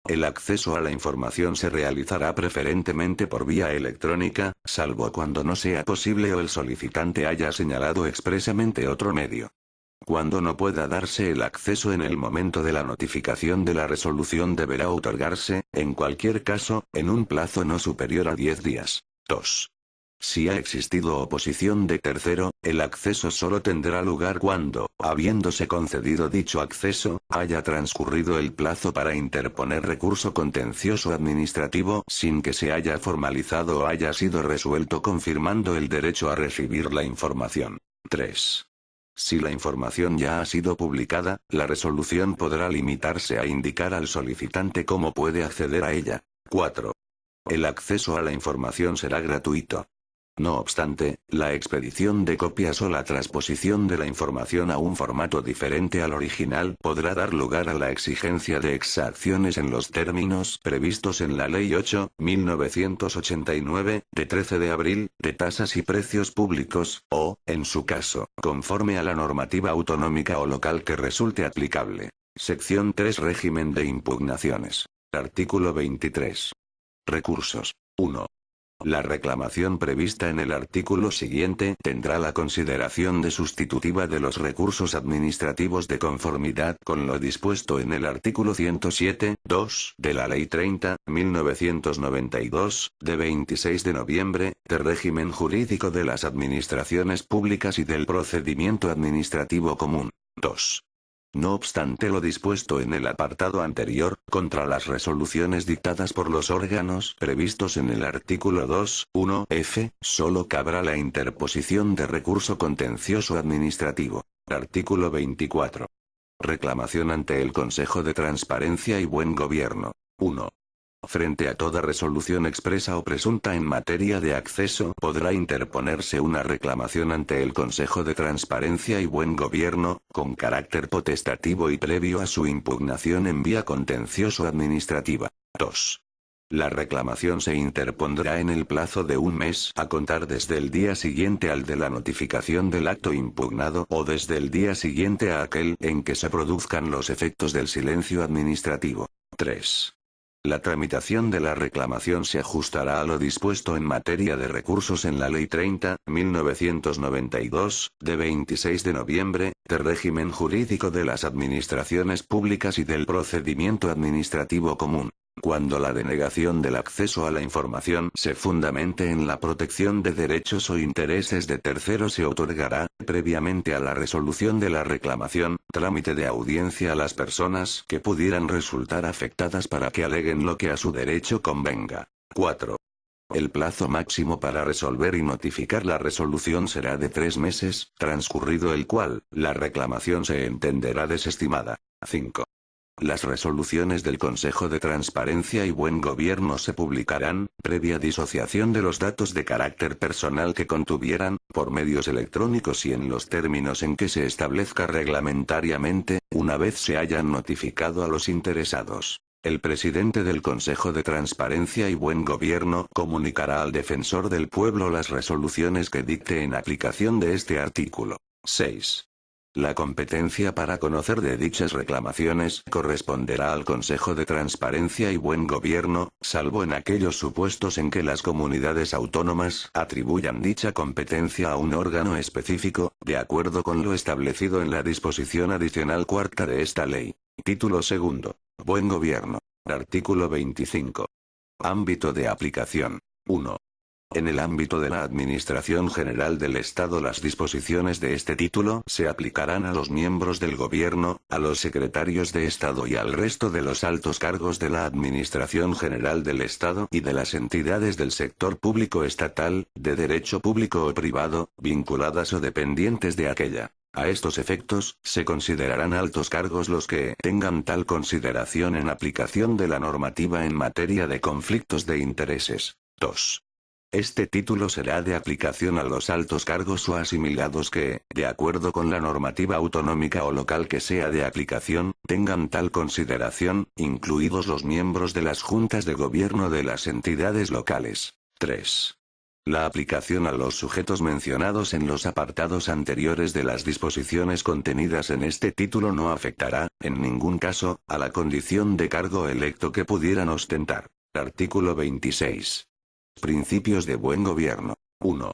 El acceso a la información se realizará preferentemente por vía electrónica, salvo cuando no sea posible o el solicitante haya señalado expresamente otro medio. Cuando no pueda darse el acceso en el momento de la notificación de la resolución deberá otorgarse, en cualquier caso, en un plazo no superior a 10 días. 2. Si ha existido oposición de tercero, el acceso solo tendrá lugar cuando, habiéndose concedido dicho acceso, haya transcurrido el plazo para interponer recurso contencioso administrativo sin que se haya formalizado o haya sido resuelto confirmando el derecho a recibir la información. 3. Si la información ya ha sido publicada, la resolución podrá limitarse a indicar al solicitante cómo puede acceder a ella. 4. El acceso a la información será gratuito. No obstante, la expedición de copias o la transposición de la información a un formato diferente al original podrá dar lugar a la exigencia de exacciones en los términos previstos en la Ley 8.1989, de 13 de abril, de tasas y precios públicos, o, en su caso, conforme a la normativa autonómica o local que resulte aplicable. Sección 3. Régimen de impugnaciones. Artículo 23. Recursos. 1. La reclamación prevista en el artículo siguiente tendrá la consideración de sustitutiva de los recursos administrativos de conformidad con lo dispuesto en el artículo 107.2 de la Ley 30.1992, de 26 de noviembre, de régimen jurídico de las administraciones públicas y del procedimiento administrativo común. 2. No obstante lo dispuesto en el apartado anterior, contra las resoluciones dictadas por los órganos previstos en el artículo 2.1 f, solo cabrá la interposición de recurso contencioso administrativo. Artículo 24. Reclamación ante el Consejo de Transparencia y Buen Gobierno. 1. Frente a toda resolución expresa o presunta en materia de acceso, podrá interponerse una reclamación ante el Consejo de Transparencia y Buen Gobierno, con carácter potestativo y previo a su impugnación en vía contencioso-administrativa. 2. La reclamación se interpondrá en el plazo de un mes a contar desde el día siguiente al de la notificación del acto impugnado o desde el día siguiente a aquel en que se produzcan los efectos del silencio administrativo. 3. La tramitación de la reclamación se ajustará a lo dispuesto en materia de recursos en la Ley 30.1992, de 26 de noviembre, de régimen jurídico de las administraciones públicas y del procedimiento administrativo común. Cuando la denegación del acceso a la información se fundamente en la protección de derechos o intereses de terceros, se otorgará, previamente a la resolución de la reclamación, trámite de audiencia a las personas que pudieran resultar afectadas para que aleguen lo que a su derecho convenga. 4. El plazo máximo para resolver y notificar la resolución será de 3 meses, transcurrido el cual, la reclamación se entenderá desestimada. 5. Las resoluciones del Consejo de Transparencia y Buen Gobierno se publicarán, previa disociación de los datos de carácter personal que contuvieran, por medios electrónicos y en los términos en que se establezca reglamentariamente, una vez se hayan notificado a los interesados. El presidente del Consejo de Transparencia y Buen Gobierno comunicará al defensor del pueblo las resoluciones que dicte en aplicación de este artículo. 6. La competencia para conocer de dichas reclamaciones corresponderá al Consejo de Transparencia y Buen Gobierno, salvo en aquellos supuestos en que las comunidades autónomas atribuyan dicha competencia a un órgano específico, de acuerdo con lo establecido en la disposición adicional cuarta de esta ley. Título segundo. Buen Gobierno. Artículo 25. Ámbito de aplicación. 1. En el ámbito de la Administración General del Estado, las disposiciones de este título se aplicarán a los miembros del Gobierno, a los secretarios de Estado y al resto de los altos cargos de la Administración General del Estado y de las entidades del sector público estatal, de derecho público o privado, vinculadas o dependientes de aquella. A estos efectos, se considerarán altos cargos los que tengan tal consideración en aplicación de la normativa en materia de conflictos de intereses. 2. Este título será de aplicación a los altos cargos o asimilados que, de acuerdo con la normativa autonómica o local que sea de aplicación, tengan tal consideración, incluidos los miembros de las juntas de gobierno de las entidades locales. 3. La aplicación a los sujetos mencionados en los apartados anteriores de las disposiciones contenidas en este título no afectará, en ningún caso, a la condición de cargo electo que pudieran ostentar. Artículo 26. Principios de buen gobierno. 1.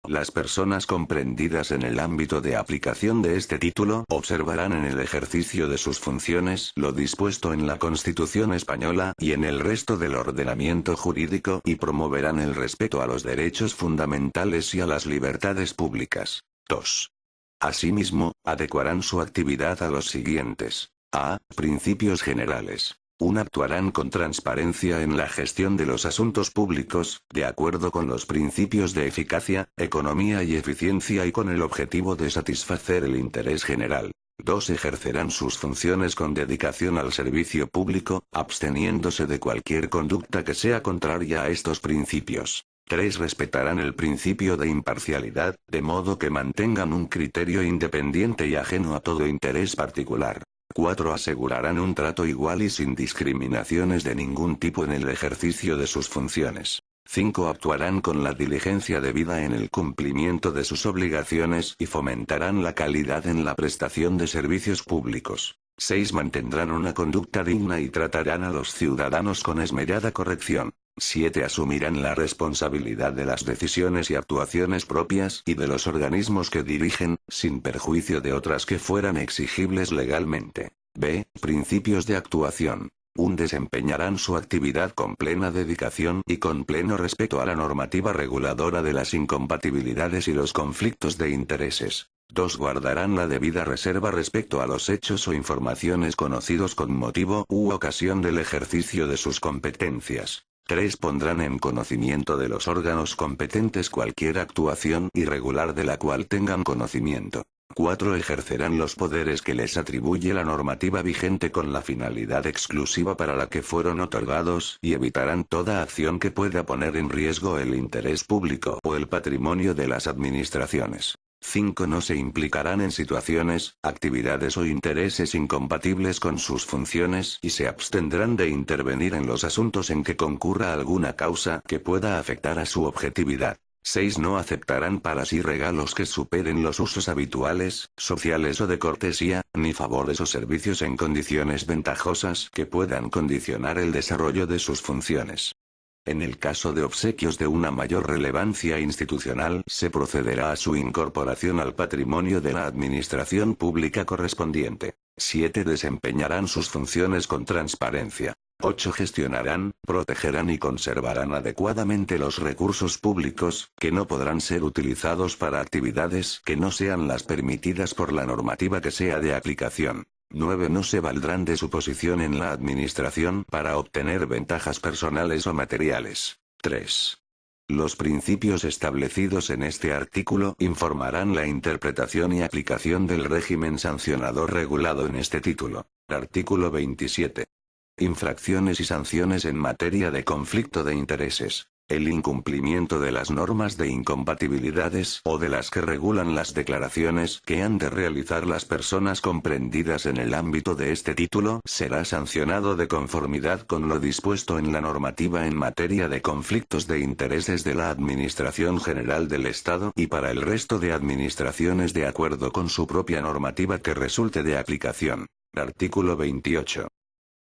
Las personas comprendidas en el ámbito de aplicación de este título observarán en el ejercicio de sus funciones lo dispuesto en la Constitución española y en el resto del ordenamiento jurídico y promoverán el respeto a los derechos fundamentales y a las libertades públicas. 2. Asimismo, adecuarán su actividad a los siguientes. A. Principios generales. 1. Actuarán con transparencia en la gestión de los asuntos públicos, de acuerdo con los principios de eficacia, economía y eficiencia y con el objetivo de satisfacer el interés general. 2. Ejercerán sus funciones con dedicación al servicio público, absteniéndose de cualquier conducta que sea contraria a estos principios. 3. Respetarán el principio de imparcialidad, de modo que mantengan un criterio independiente y ajeno a todo interés particular. 4. Asegurarán un trato igual y sin discriminaciones de ningún tipo en el ejercicio de sus funciones. 5. Actuarán con la diligencia debida en el cumplimiento de sus obligaciones y fomentarán la calidad en la prestación de servicios públicos. 6. Mantendrán una conducta digna y tratarán a los ciudadanos con esmerada corrección. 7. Asumirán la responsabilidad de las decisiones y actuaciones propias y de los organismos que dirigen, sin perjuicio de otras que fueran exigibles legalmente. B. Principios de actuación. 1. Desempeñarán su actividad con plena dedicación y con pleno respeto a la normativa reguladora de las incompatibilidades y los conflictos de intereses. 2. Guardarán la debida reserva respecto a los hechos o informaciones conocidos con motivo u ocasión del ejercicio de sus competencias. 3. Pondrán en conocimiento de los órganos competentes cualquier actuación irregular de la cual tengan conocimiento. 4. Ejercerán los poderes que les atribuye la normativa vigente con la finalidad exclusiva para la que fueron otorgados y evitarán toda acción que pueda poner en riesgo el interés público o el patrimonio de las administraciones. 5. No se implicarán en situaciones, actividades o intereses incompatibles con sus funciones y se abstendrán de intervenir en los asuntos en que concurra alguna causa que pueda afectar a su objetividad. 6. No aceptarán para sí regalos que superen los usos habituales, sociales o de cortesía, ni favores o servicios en condiciones ventajosas que puedan condicionar el desarrollo de sus funciones. En el caso de obsequios de una mayor relevancia institucional, se procederá a su incorporación al patrimonio de la administración pública correspondiente. 7. Desempeñarán sus funciones con transparencia. 8. Gestionarán, protegerán y conservarán adecuadamente los recursos públicos, que no podrán ser utilizados para actividades que no sean las permitidas por la normativa que sea de aplicación. 9. No se valdrán de su posición en la administración para obtener ventajas personales o materiales. 3. Los principios establecidos en este artículo informarán la interpretación y aplicación del régimen sancionador regulado en este título. Artículo 27. Infracciones y sanciones en materia de conflicto de intereses. El incumplimiento de las normas de incompatibilidades o de las que regulan las declaraciones que han de realizar las personas comprendidas en el ámbito de este título será sancionado de conformidad con lo dispuesto en la normativa en materia de conflictos de intereses de la Administración General del Estado y para el resto de administraciones de acuerdo con su propia normativa que resulte de aplicación. Artículo 28.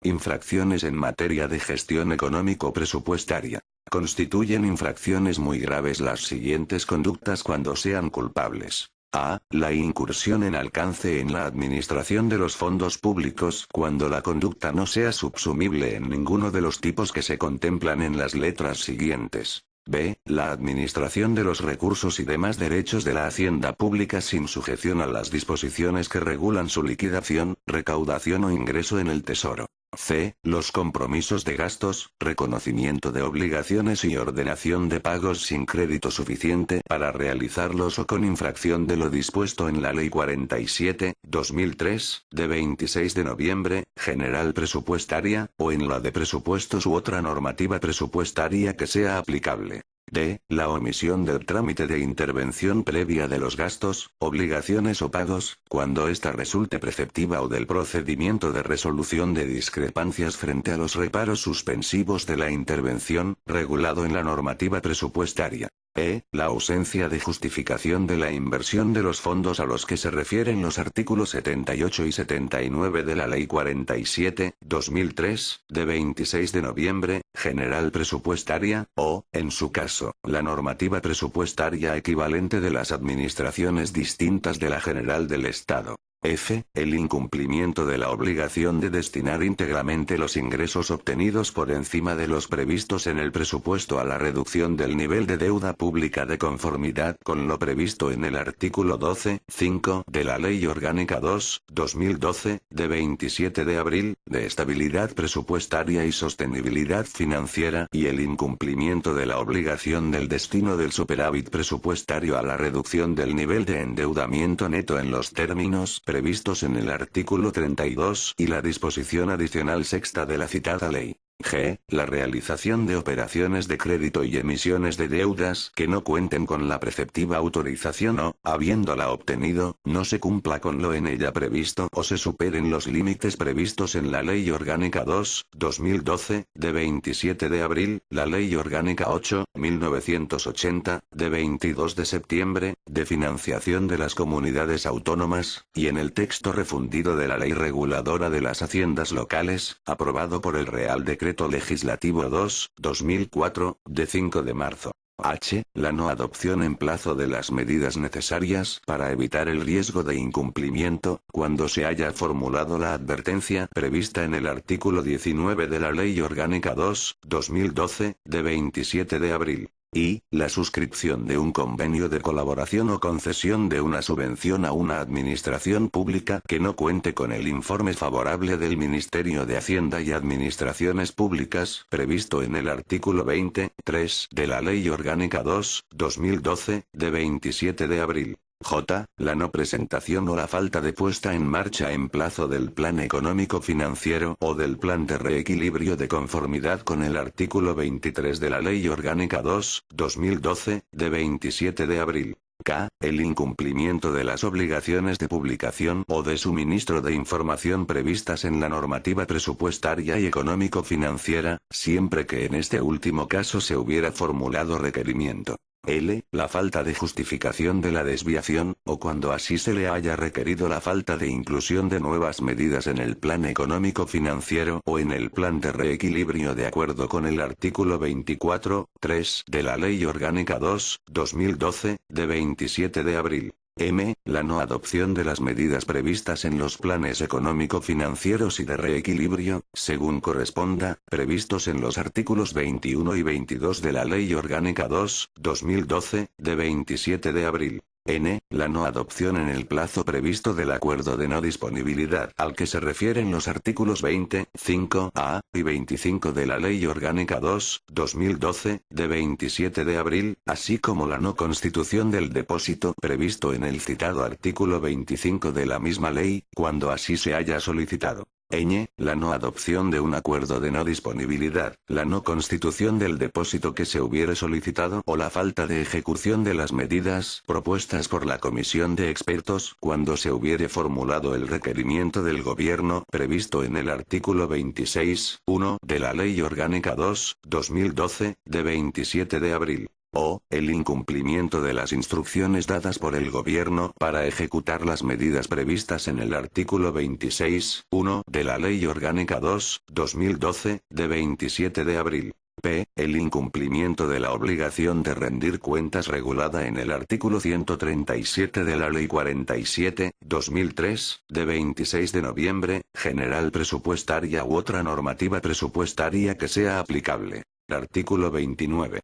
Infracciones en materia de gestión económico-presupuestaria. Constituyen infracciones muy graves las siguientes conductas cuando sean culpables. A. La incursión en alcance en la administración de los fondos públicos cuando la conducta no sea subsumible en ninguno de los tipos que se contemplan en las letras siguientes. B. La administración de los recursos y demás derechos de la hacienda pública sin sujeción a las disposiciones que regulan su liquidación, recaudación o ingreso en el Tesoro. C. Los compromisos de gastos, reconocimiento de obligaciones y ordenación de pagos sin crédito suficiente para realizarlos o con infracción de lo dispuesto en la Ley 47/2003, de 26 de noviembre, general presupuestaria, o en la de presupuestos u otra normativa presupuestaria que sea aplicable. D. La omisión del trámite de intervención previa de los gastos, obligaciones o pagos, cuando ésta resulte preceptiva o del procedimiento de resolución de discrepancias frente a los reparos suspensivos de la intervención, regulado en la normativa presupuestaria. E. La ausencia de justificación de la inversión de los fondos a los que se refieren los artículos 78 y 79 de la Ley 47/2003, de 26 de noviembre, general presupuestaria, o, en su caso, la normativa presupuestaria equivalente de las administraciones distintas de la General del Estado. F. El incumplimiento de la obligación de destinar íntegramente los ingresos obtenidos por encima de los previstos en el presupuesto a la reducción del nivel de deuda pública de conformidad con lo previsto en el artículo 12.5 de la Ley Orgánica 2/2012, de 27 de abril, de estabilidad presupuestaria y sostenibilidad financiera, y el incumplimiento de la obligación del destino del superávit presupuestario a la reducción del nivel de endeudamiento neto en los términos previstos en el artículo 32 y la disposición adicional sexta de la citada ley. G. La realización de operaciones de crédito y emisiones de deudas que no cuenten con la preceptiva autorización o, habiéndola obtenido, no se cumpla con lo en ella previsto o se superen los límites previstos en la Ley Orgánica 2/2012, de 27 de abril, la Ley Orgánica 8/1980, de 22 de septiembre, de financiación de las comunidades autónomas, y en el texto refundido de la Ley Reguladora de las Haciendas Locales, aprobado por el Real Decreto Legislativo 2/2004, de 5 de marzo. H. La no adopción en plazo de las medidas necesarias para evitar el riesgo de incumplimiento, cuando se haya formulado la advertencia prevista en el artículo 19 de la Ley Orgánica 2/2012, de 27 de abril. Y, la suscripción de un convenio de colaboración o concesión de una subvención a una administración pública que no cuente con el informe favorable del Ministerio de Hacienda y Administraciones Públicas, previsto en el artículo 20.3 de la Ley Orgánica 2/2012, de 27 de abril. J. La no presentación o la falta de puesta en marcha en plazo del Plan Económico Financiero o del Plan de Reequilibrio de conformidad con el artículo 23 de la Ley Orgánica 2/2012, de 27 de abril. K. El incumplimiento de las obligaciones de publicación o de suministro de información previstas en la normativa presupuestaria y económico-financiera, siempre que en este último caso se hubiera formulado requerimiento. L. La falta de justificación de la desviación, o cuando así se le haya requerido la falta de inclusión de nuevas medidas en el plan económico financiero o en el plan de reequilibrio de acuerdo con el artículo 24.3 de la Ley Orgánica 2/2012, de 27 de abril. M. La no adopción de las medidas previstas en los planes económico-financieros y de reequilibrio, según corresponda, previstos en los artículos 21 y 22 de la Ley Orgánica 2/2012, de 27 de abril. N. La no adopción en el plazo previsto del acuerdo de no disponibilidad al que se refieren los artículos 20.5a y 25 de la Ley Orgánica 2/2012, de 27 de abril, así como la no constitución del depósito previsto en el citado artículo 25 de la misma ley, cuando así se haya solicitado. Ñ. La no adopción de un acuerdo de no disponibilidad, la no constitución del depósito que se hubiere solicitado o la falta de ejecución de las medidas propuestas por la comisión de expertos cuando se hubiere formulado el requerimiento del gobierno previsto en el artículo 26.1 de la Ley Orgánica 2/2012, de 27 de abril. O, el incumplimiento de las instrucciones dadas por el gobierno para ejecutar las medidas previstas en el artículo 26.1 de la Ley Orgánica 2/2012, de 27 de abril. P. El incumplimiento de la obligación de rendir cuentas regulada en el artículo 137 de la Ley 47/2003, de 26 de noviembre, general presupuestaria u otra normativa presupuestaria que sea aplicable. Artículo 29.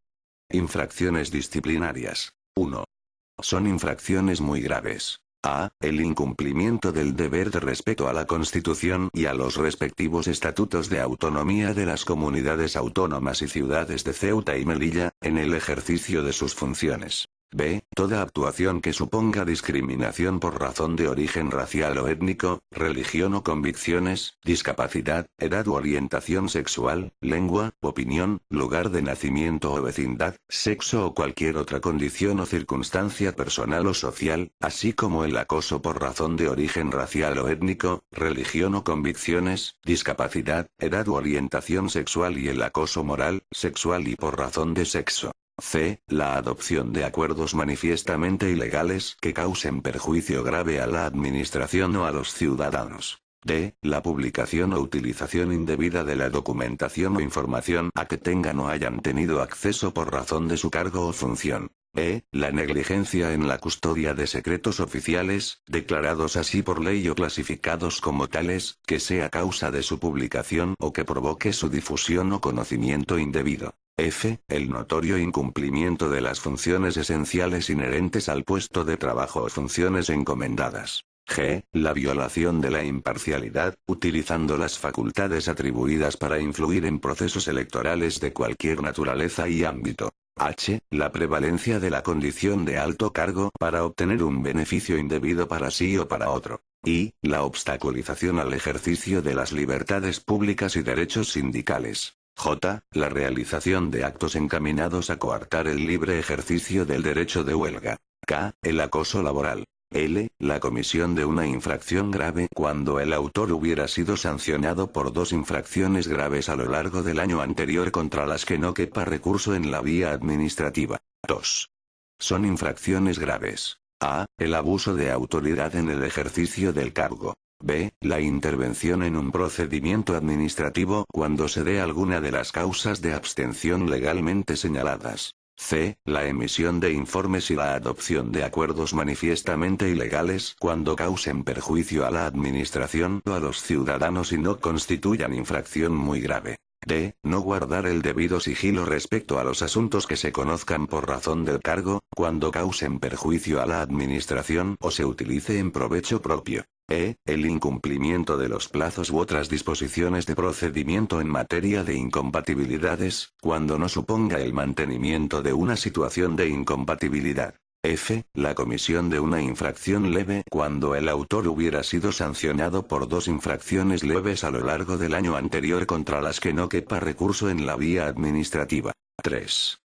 Infracciones disciplinarias. 1. Son infracciones muy graves. A. El incumplimiento del deber de respeto a la Constitución y a los respectivos estatutos de autonomía de las comunidades autónomas y ciudades de Ceuta y Melilla, en el ejercicio de sus funciones. B. Toda actuación que suponga discriminación por razón de origen racial o étnico, religión o convicciones, discapacidad, edad u orientación sexual, lengua, opinión, lugar de nacimiento o vecindad, sexo o cualquier otra condición o circunstancia personal o social, así como el acoso por razón de origen racial o étnico, religión o convicciones, discapacidad, edad u orientación sexual y el acoso moral, sexual y por razón de sexo. C. La adopción de acuerdos manifiestamente ilegales que causen perjuicio grave a la administración o a los ciudadanos. D. La publicación o utilización indebida de la documentación o información a que tengan o hayan tenido acceso por razón de su cargo o función. E. La negligencia en la custodia de secretos oficiales, declarados así por ley o clasificados como tales, que sea causa de su publicación o que provoque su difusión o conocimiento indebido. F. El notorio incumplimiento de las funciones esenciales inherentes al puesto de trabajo o funciones encomendadas. G. La violación de la imparcialidad, utilizando las facultades atribuidas para influir en procesos electorales de cualquier naturaleza y ámbito. H. La prevalencia de la condición de alto cargo para obtener un beneficio indebido para sí o para otro. I. La obstaculización al ejercicio de las libertades públicas y derechos sindicales. J. La realización de actos encaminados a coartar el libre ejercicio del derecho de huelga. K. El acoso laboral. L. La comisión de una infracción grave cuando el autor hubiera sido sancionado por 2 infracciones graves a lo largo del año anterior contra las que no quepa recurso en la vía administrativa. 2. Son infracciones graves. A. El abuso de autoridad en el ejercicio del cargo. B. La intervención en un procedimiento administrativo cuando se dé alguna de las causas de abstención legalmente señaladas. C. La emisión de informes y la adopción de acuerdos manifiestamente ilegales cuando causen perjuicio a la administración o a los ciudadanos y no constituyan infracción muy grave. D. No guardar el debido sigilo respecto a los asuntos que se conozcan por razón del cargo, cuando causen perjuicio a la administración o se utilice en provecho propio. E. El incumplimiento de los plazos u otras disposiciones de procedimiento en materia de incompatibilidades, cuando no suponga el mantenimiento de una situación de incompatibilidad. F. La comisión de una infracción leve cuando el autor hubiera sido sancionado por 2 infracciones leves a lo largo del año anterior contra las que no quepa recurso en la vía administrativa. 3.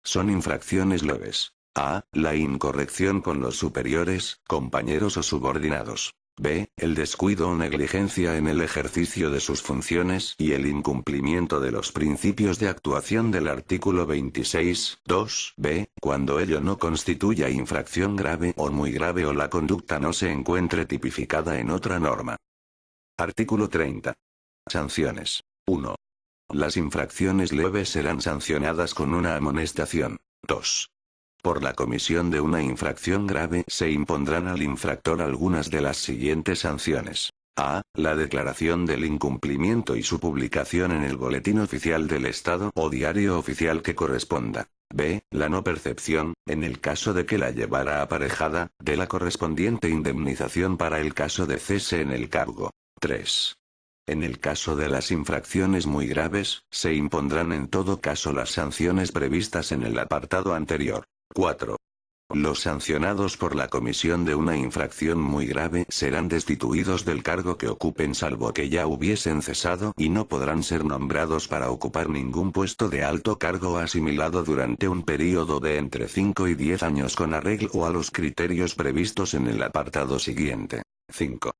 Son infracciones leves. A. La incorrección con los superiores, compañeros o subordinados. B. El descuido o negligencia en el ejercicio de sus funciones y el incumplimiento de los principios de actuación del artículo 26, 2, b, cuando ello no constituya infracción grave o muy grave o la conducta no se encuentre tipificada en otra norma. Artículo 30. Sanciones. 1. Las infracciones leves serán sancionadas con una amonestación. 2. Por la comisión de una infracción grave se impondrán al infractor algunas de las siguientes sanciones. A. La declaración del incumplimiento y su publicación en el Boletín Oficial del Estado o diario oficial que corresponda. B. La no percepción, en el caso de que la llevara aparejada, de la correspondiente indemnización para el caso de cese en el cargo. 3. En el caso de las infracciones muy graves, se impondrán en todo caso las sanciones previstas en el apartado anterior. 4. Los sancionados por la comisión de una infracción muy grave serán destituidos del cargo que ocupen salvo que ya hubiesen cesado y no podrán ser nombrados para ocupar ningún puesto de alto cargo asimilado durante un período de entre 5 y 10 años con arreglo a los criterios previstos en el apartado siguiente. 5.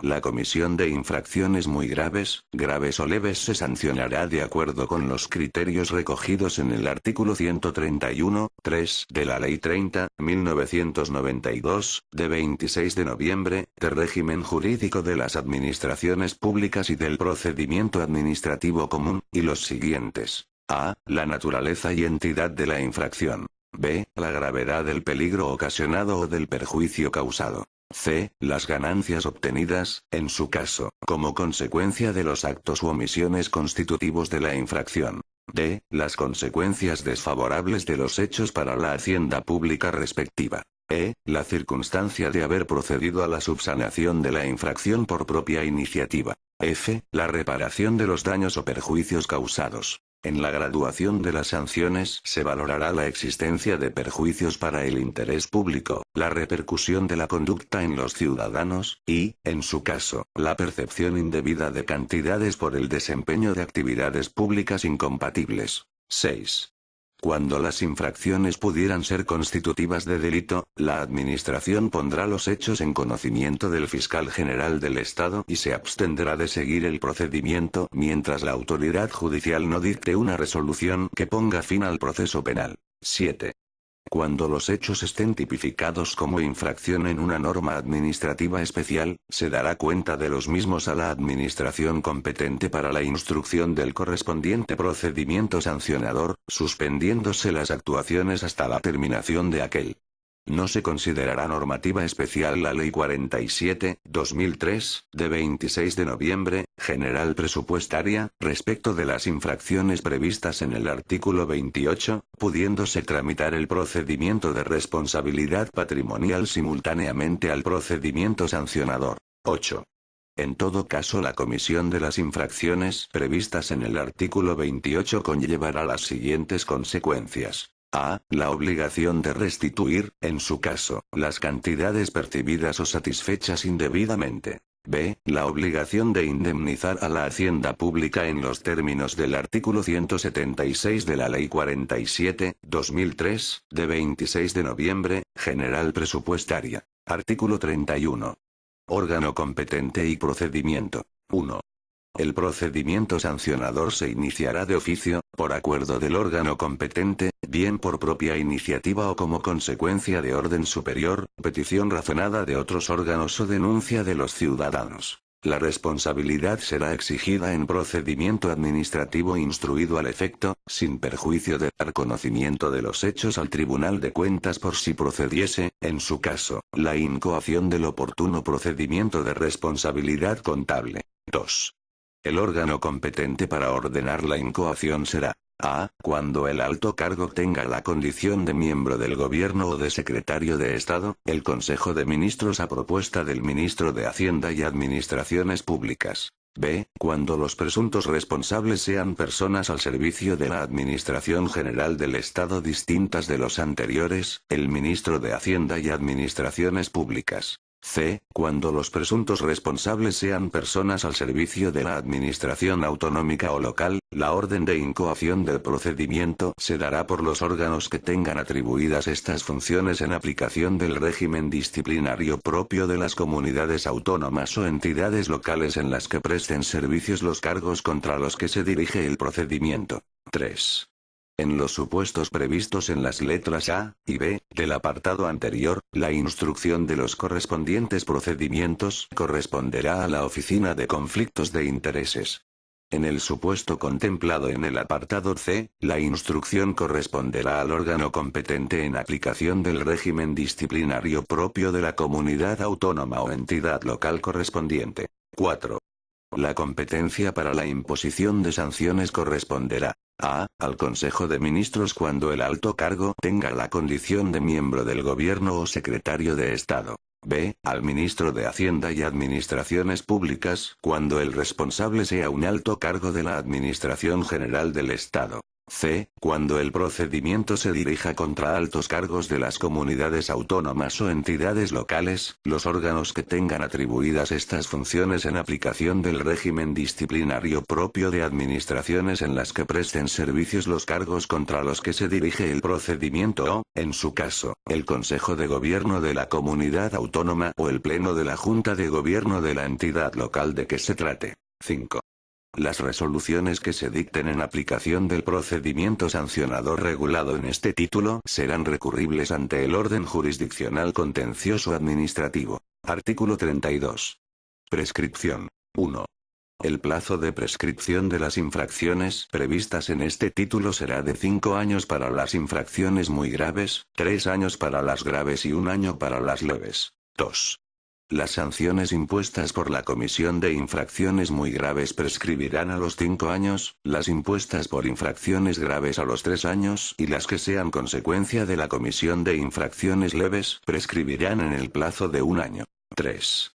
La comisión de infracciones muy graves, graves o leves se sancionará de acuerdo con los criterios recogidos en el artículo 131, 3 de la Ley 30.1992, de 26 de noviembre, de régimen jurídico de las administraciones públicas y del procedimiento administrativo común, y los siguientes. A. La naturaleza y entidad de la infracción. B. La gravedad del peligro ocasionado o del perjuicio causado. C. Las ganancias obtenidas, en su caso, como consecuencia de los actos u omisiones constitutivos de la infracción. D. Las consecuencias desfavorables de los hechos para la hacienda pública respectiva. La circunstancia de haber procedido a la subsanación de la infracción por propia iniciativa. F. La reparación de los daños o perjuicios causados. En la graduación de las sanciones se valorará la existencia de perjuicios para el interés público, la repercusión de la conducta en los ciudadanos, y, en su caso, la percepción indebida de cantidades por el desempeño de actividades públicas incompatibles. 6. Cuando las infracciones pudieran ser constitutivas de delito, la Administración pondrá los hechos en conocimiento del Fiscal General del Estado y se abstendrá de seguir el procedimiento mientras la autoridad judicial no dicte una resolución que ponga fin al proceso penal. 7. Cuando los hechos estén tipificados como infracción en una norma administrativa especial, se dará cuenta de los mismos a la administración competente para la instrucción del correspondiente procedimiento sancionador, suspendiéndose las actuaciones hasta la terminación de aquel. No se considerará normativa especial la Ley 47/2003, de 26 de noviembre, general presupuestaria, respecto de las infracciones previstas en el artículo 28, pudiéndose tramitar el procedimiento de responsabilidad patrimonial simultáneamente al procedimiento sancionador. 8. En todo caso, la comisión de las infracciones previstas en el artículo 28 conllevará las siguientes consecuencias. A. La obligación de restituir, en su caso, las cantidades percibidas o satisfechas indebidamente. B. La obligación de indemnizar a la hacienda pública en los términos del artículo 176 de la Ley 47/2003, de 26 de noviembre, general presupuestaria. Artículo 31. Órgano competente y procedimiento. 1. El procedimiento sancionador se iniciará de oficio, por acuerdo del órgano competente, bien por propia iniciativa o como consecuencia de orden superior, petición razonada de otros órganos o denuncia de los ciudadanos. La responsabilidad será exigida en procedimiento administrativo instruido al efecto, sin perjuicio de dar conocimiento de los hechos al Tribunal de Cuentas por si procediese, en su caso, la incoación del oportuno procedimiento de responsabilidad contable. 2. El órgano competente para ordenar la incoación será a. Cuando el alto cargo tenga la condición de miembro del Gobierno o de secretario de Estado, el Consejo de Ministros a propuesta del Ministro de Hacienda y Administraciones Públicas. B. Cuando los presuntos responsables sean personas al servicio de la Administración General del Estado distintas de los anteriores, el Ministro de Hacienda y Administraciones Públicas. C. Cuando los presuntos responsables sean personas al servicio de la administración autonómica o local, la orden de incoación del procedimiento se dará por los órganos que tengan atribuidas estas funciones en aplicación del régimen disciplinario propio de las comunidades autónomas o entidades locales en las que presten servicios los cargos contra los que se dirige el procedimiento. 3. En los supuestos previstos en las letras A y B del apartado anterior, la instrucción de los correspondientes procedimientos corresponderá a la Oficina de Conflictos de Intereses. En el supuesto contemplado en el apartado C, la instrucción corresponderá al órgano competente en aplicación del régimen disciplinario propio de la comunidad autónoma o entidad local correspondiente. 4. La competencia para la imposición de sanciones corresponderá a. Al Consejo de Ministros cuando el alto cargo tenga la condición de miembro del Gobierno o secretario de Estado. B. Al Ministro de Hacienda y Administraciones Públicas cuando el responsable sea un alto cargo de la Administración General del Estado. C. Cuando el procedimiento se dirija contra altos cargos de las comunidades autónomas o entidades locales, los órganos que tengan atribuidas estas funciones en aplicación del régimen disciplinario propio de administraciones en las que presten servicios los cargos contra los que se dirige el procedimiento o, en su caso, el Consejo de Gobierno de la comunidad autónoma o el Pleno de la Junta de Gobierno de la entidad local de que se trate. 5. Las resoluciones que se dicten en aplicación del procedimiento sancionador regulado en este título serán recurribles ante el orden jurisdiccional contencioso administrativo. Artículo 32. Prescripción. 1. El plazo de prescripción de las infracciones previstas en este título será de 5 años para las infracciones muy graves, 3 años para las graves y 1 año para las leves. 2. Las sanciones impuestas por la Comisión de Infracciones Muy Graves prescribirán a los 5 años, las impuestas por infracciones graves a los 3 años y las que sean consecuencia de la Comisión de Infracciones Leves prescribirán en el plazo de 1 año. 3.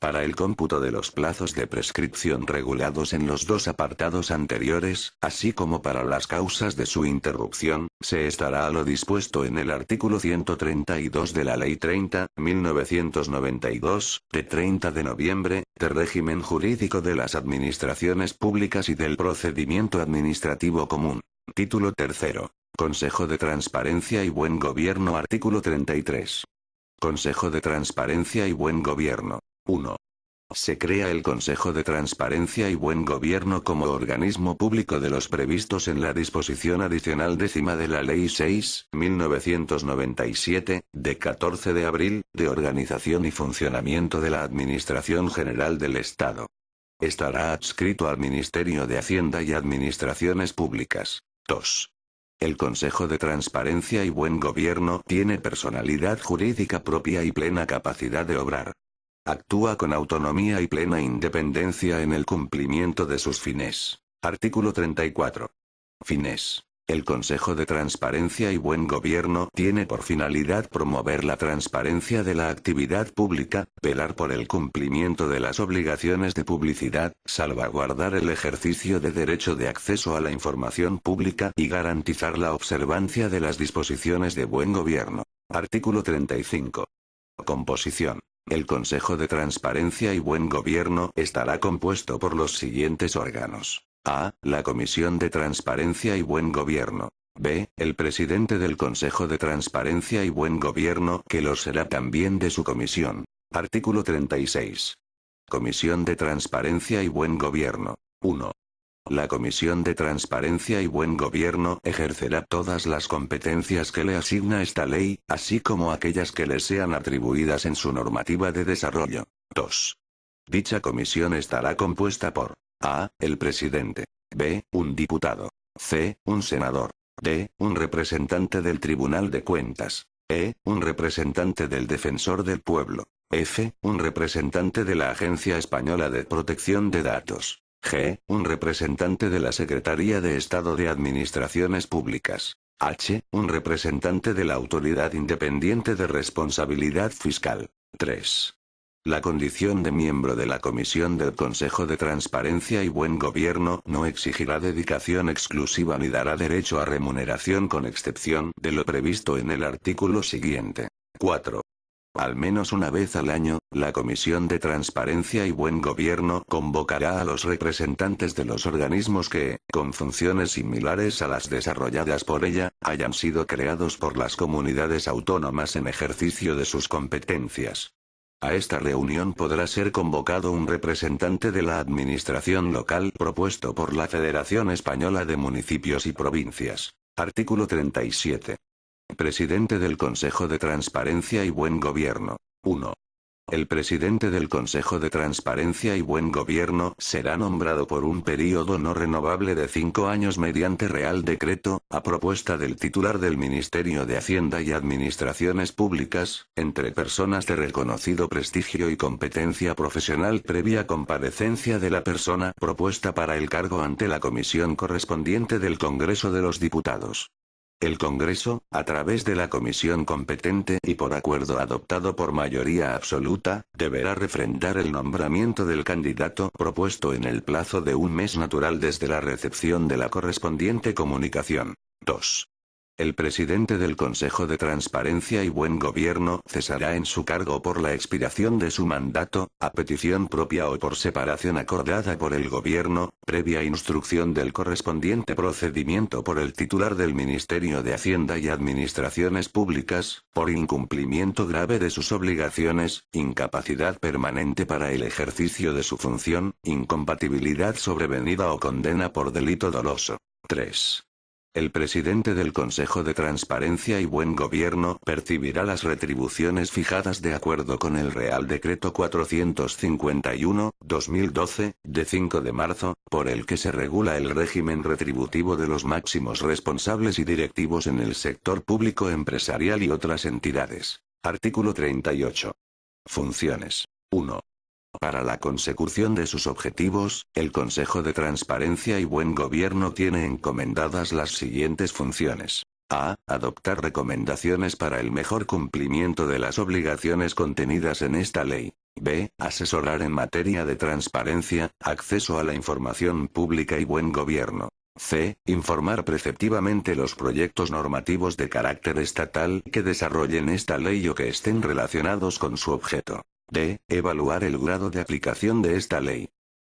Para el cómputo de los plazos de prescripción regulados en los dos apartados anteriores, así como para las causas de su interrupción, se estará a lo dispuesto en el artículo 132 de la Ley 30.1992, de 30 de noviembre, de régimen jurídico de las administraciones públicas y del procedimiento administrativo común. Título tercero. Consejo de Transparencia y Buen Gobierno. Artículo 33. Consejo de Transparencia y Buen Gobierno. 1. Se crea el Consejo de Transparencia y Buen Gobierno como organismo público de los previstos en la disposición adicional 10ª de la Ley 6.1997, de 14 de abril, de organización y funcionamiento de la Administración General del Estado. Estará adscrito al Ministerio de Hacienda y Administraciones Públicas. 2. El Consejo de Transparencia y Buen Gobierno tiene personalidad jurídica propia y plena capacidad de obrar. Actúa con autonomía y plena independencia en el cumplimiento de sus fines. Artículo 34. Fines. El Consejo de Transparencia y Buen Gobierno tiene por finalidad promover la transparencia de la actividad pública, velar por el cumplimiento de las obligaciones de publicidad, salvaguardar el ejercicio de derecho de acceso a la información pública y garantizar la observancia de las disposiciones de buen gobierno. Artículo 35. Composición. El Consejo de Transparencia y Buen Gobierno estará compuesto por los siguientes órganos. A. La Comisión de Transparencia y Buen Gobierno. B. El presidente del Consejo de Transparencia y Buen Gobierno, que lo será también de su comisión. Artículo 36. Comisión de Transparencia y Buen Gobierno. 1. La Comisión de Transparencia y Buen Gobierno ejercerá todas las competencias que le asigna esta ley, así como aquellas que le sean atribuidas en su normativa de desarrollo. 2. Dicha comisión estará compuesta por A. El presidente. B. Un diputado. C. Un senador. D. Un representante del Tribunal de Cuentas. E. Un representante del Defensor del Pueblo. F. Un representante de la Agencia Española de Protección de Datos. G. Un representante de la Secretaría de Estado de Administraciones Públicas. H. Un representante de la Autoridad Independiente de Responsabilidad Fiscal. 3. La condición de miembro de la Comisión del Consejo de Transparencia y Buen Gobierno no exigirá dedicación exclusiva ni dará derecho a remuneración con excepción de lo previsto en el artículo siguiente. 4. Al menos una vez al año, la Comisión de Transparencia y Buen Gobierno convocará a los representantes de los organismos que, con funciones similares a las desarrolladas por ella, hayan sido creados por las comunidades autónomas en ejercicio de sus competencias. A esta reunión podrá ser convocado un representante de la administración local propuesto por la Federación Española de Municipios y Provincias. Artículo 37. Presidente del Consejo de Transparencia y Buen Gobierno. 1. El presidente del Consejo de Transparencia y Buen Gobierno será nombrado por un período no renovable de 5 años mediante Real Decreto, a propuesta del titular del Ministerio de Hacienda y Administraciones Públicas, entre personas de reconocido prestigio y competencia profesional previa comparecencia de la persona propuesta para el cargo ante la comisión correspondiente del Congreso de los Diputados. El Congreso, a través de la comisión competente y por acuerdo adoptado por mayoría absoluta, deberá refrendar el nombramiento del candidato propuesto en el plazo de un mes natural desde la recepción de la correspondiente comunicación. 2. El presidente del Consejo de Transparencia y Buen Gobierno cesará en su cargo por la expiración de su mandato, a petición propia o por separación acordada por el Gobierno, previa instrucción del correspondiente procedimiento por el titular del Ministerio de Hacienda y Administraciones Públicas, por incumplimiento grave de sus obligaciones, incapacidad permanente para el ejercicio de su función, incompatibilidad sobrevenida o condena por delito doloso. 3. El presidente del Consejo de Transparencia y Buen Gobierno percibirá las retribuciones fijadas de acuerdo con el Real Decreto 451/2012, de 5 de marzo, por el que se regula el régimen retributivo de los máximos responsables y directivos en el sector público empresarial y otras entidades. Artículo 38. Funciones. 1. Para la consecución de sus objetivos, el Consejo de Transparencia y Buen Gobierno tiene encomendadas las siguientes funciones. A. Adoptar recomendaciones para el mejor cumplimiento de las obligaciones contenidas en esta ley. B. Asesorar en materia de transparencia, acceso a la información pública y buen gobierno. C. Informar preceptivamente los proyectos normativos de carácter estatal que desarrollen esta ley o que estén relacionados con su objeto. D. Evaluar el grado de aplicación de esta ley.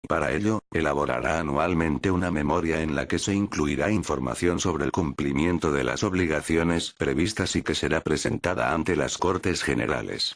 Para ello, elaborará anualmente una memoria en la que se incluirá información sobre el cumplimiento de las obligaciones previstas y que será presentada ante las Cortes Generales.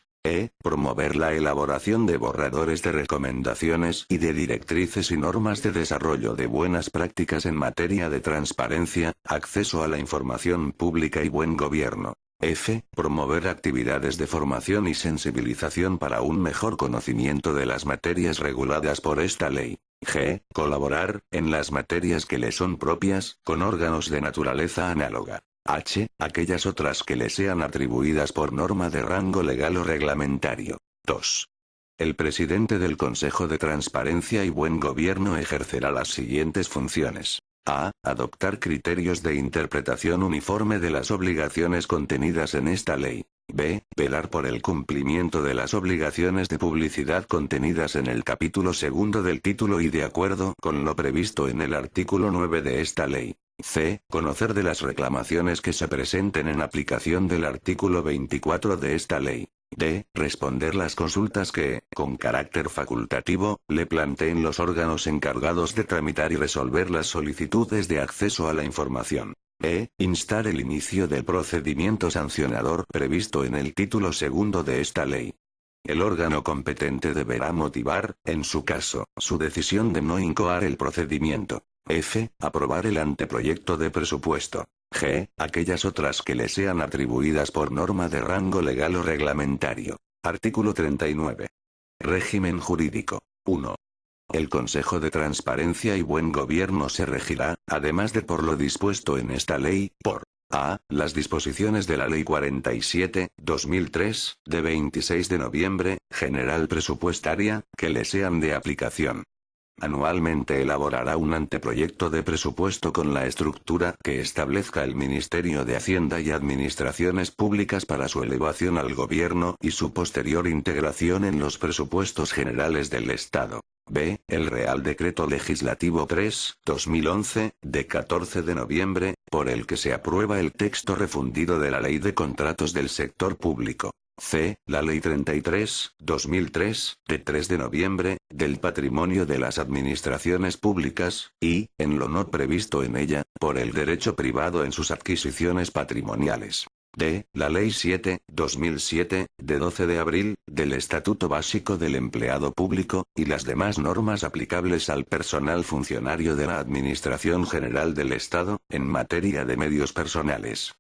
Promover la elaboración de borradores de recomendaciones y de directrices y normas de desarrollo de buenas prácticas en materia de transparencia, acceso a la información pública y buen gobierno. F. Promover actividades de formación y sensibilización para un mejor conocimiento de las materias reguladas por esta ley. G. Colaborar, en las materias que le son propias, con órganos de naturaleza análoga. H. Aquellas otras que le sean atribuidas por norma de rango legal o reglamentario. 2. El presidente del Consejo de Transparencia y Buen Gobierno ejercerá las siguientes funciones. A. Adoptar criterios de interpretación uniforme de las obligaciones contenidas en esta ley. B. Velar por el cumplimiento de las obligaciones de publicidad contenidas en el capítulo segundo del título y de acuerdo con lo previsto en el artículo 9 de esta ley. C. Conocer de las reclamaciones que se presenten en aplicación del artículo 24 de esta ley. D. Responder las consultas que, con carácter facultativo, le planteen los órganos encargados de tramitar y resolver las solicitudes de acceso a la información. Instar el inicio del procedimiento sancionador previsto en el título segundo de esta ley. El órgano competente deberá motivar, en su caso, su decisión de no incoar el procedimiento. F. Aprobar el anteproyecto de presupuesto. G. Aquellas otras que le sean atribuidas por norma de rango legal o reglamentario. Artículo 39. Régimen jurídico. 1. El Consejo de Transparencia y Buen Gobierno se regirá, además de por lo dispuesto en esta ley, por a. Las disposiciones de la Ley 47/2003, de 26 de noviembre, general presupuestaria, que le sean de aplicación. Anualmente elaborará un anteproyecto de presupuesto con la estructura que establezca el Ministerio de Hacienda y Administraciones Públicas para su elevación al Gobierno y su posterior integración en los presupuestos generales del Estado. B. El Real Decreto Legislativo 3/2011, de 14 de noviembre, por el que se aprueba el texto refundido de la Ley de Contratos del Sector Público. C. La Ley 33/2003, de 3 de noviembre, del Patrimonio de las Administraciones Públicas, y, en lo no previsto en ella, por el derecho privado en sus adquisiciones patrimoniales. D. La Ley 7/2007, de 12 de abril, del Estatuto Básico del Empleado Público, y las demás normas aplicables al personal funcionario de la Administración General del Estado, en materia de medios personales.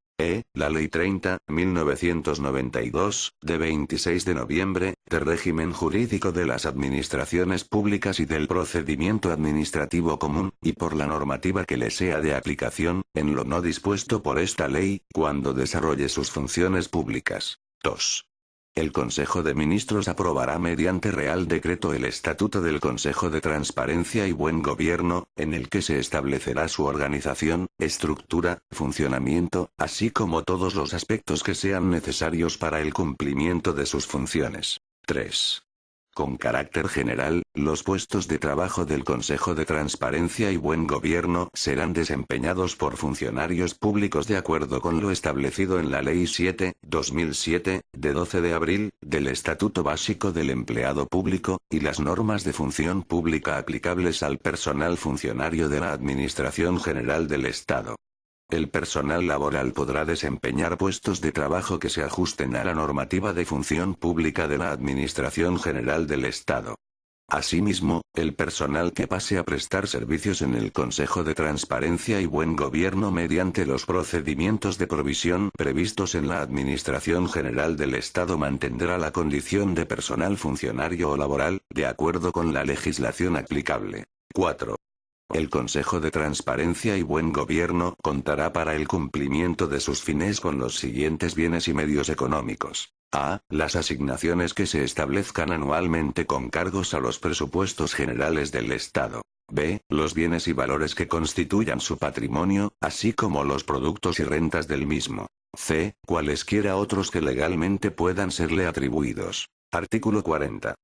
La Ley 30/1992, de 26 de noviembre, de régimen jurídico de las administraciones públicas y del procedimiento administrativo común, y por la normativa que le sea de aplicación, en lo no dispuesto por esta ley, cuando desarrolle sus funciones públicas. 2. El Consejo de Ministros aprobará mediante Real Decreto el Estatuto del Consejo de Transparencia y Buen Gobierno, en el que se establecerá su organización, estructura, funcionamiento, así como todos los aspectos que sean necesarios para el cumplimiento de sus funciones. 3. Con carácter general, los puestos de trabajo del Consejo de Transparencia y Buen Gobierno serán desempeñados por funcionarios públicos de acuerdo con lo establecido en la Ley 7/2007, de 12 de abril, del Estatuto Básico del Empleado Público, y las normas de función pública aplicables al personal funcionario de la Administración General del Estado. El personal laboral podrá desempeñar puestos de trabajo que se ajusten a la normativa de función pública de la Administración General del Estado. Asimismo, el personal que pase a prestar servicios en el Consejo de Transparencia y Buen Gobierno mediante los procedimientos de provisión previstos en la Administración General del Estado mantendrá la condición de personal funcionario o laboral, de acuerdo con la legislación aplicable. 4. El Consejo de Transparencia y Buen Gobierno contará para el cumplimiento de sus fines con los siguientes bienes y medios económicos. A. Las asignaciones que se establezcan anualmente con cargos a los presupuestos generales del Estado. B. Los bienes y valores que constituyan su patrimonio, así como los productos y rentas del mismo. C. Cualesquiera otros que legalmente puedan serle atribuidos. Artículo 40.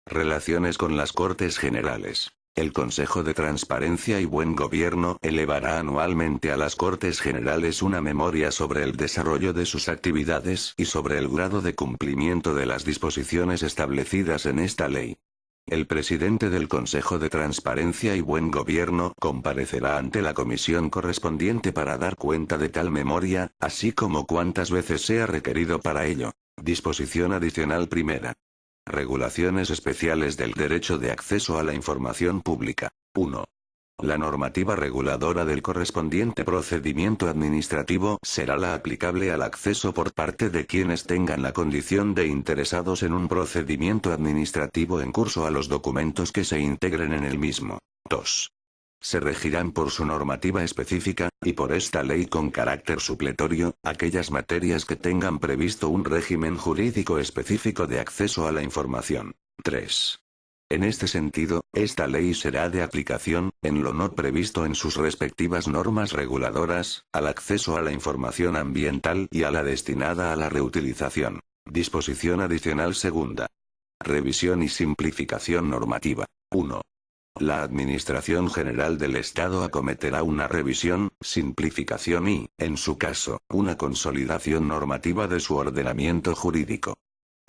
Relaciones con las Cortes Generales. El Consejo de Transparencia y Buen Gobierno elevará anualmente a las Cortes Generales una memoria sobre el desarrollo de sus actividades y sobre el grado de cumplimiento de las disposiciones establecidas en esta ley. El presidente del Consejo de Transparencia y Buen Gobierno comparecerá ante la comisión correspondiente para dar cuenta de tal memoria, así como cuantas veces sea requerido para ello. Disposición adicional primera. Regulaciones especiales del derecho de acceso a la información pública. 1. La normativa reguladora del correspondiente procedimiento administrativo será la aplicable al acceso por parte de quienes tengan la condición de interesados en un procedimiento administrativo en curso a los documentos que se integren en el mismo. 2. Se regirán por su normativa específica, y por esta ley con carácter supletorio, aquellas materias que tengan previsto un régimen jurídico específico de acceso a la información. 3. En este sentido, esta ley será de aplicación, en lo no previsto en sus respectivas normas reguladoras, al acceso a la información ambiental y a la destinada a la reutilización. Disposición adicional segunda. Revisión y simplificación normativa. 1. La Administración General del Estado acometerá una revisión, simplificación y, en su caso, una consolidación normativa de su ordenamiento jurídico.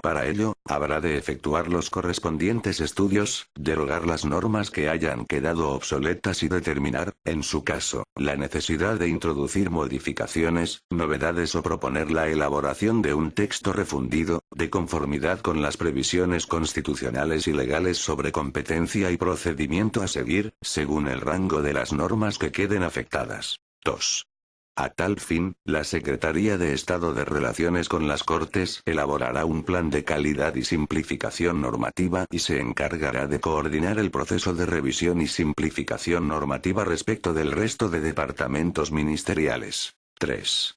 Para ello, habrá de efectuar los correspondientes estudios, derogar las normas que hayan quedado obsoletas y determinar, en su caso, la necesidad de introducir modificaciones, novedades o proponer la elaboración de un texto refundido, de conformidad con las previsiones constitucionales y legales sobre competencia y procedimiento a seguir, según el rango de las normas que queden afectadas. 2. A tal fin, la Secretaría de Estado de Relaciones con las Cortes elaborará un plan de calidad y simplificación normativa y se encargará de coordinar el proceso de revisión y simplificación normativa respecto del resto de departamentos ministeriales. 3.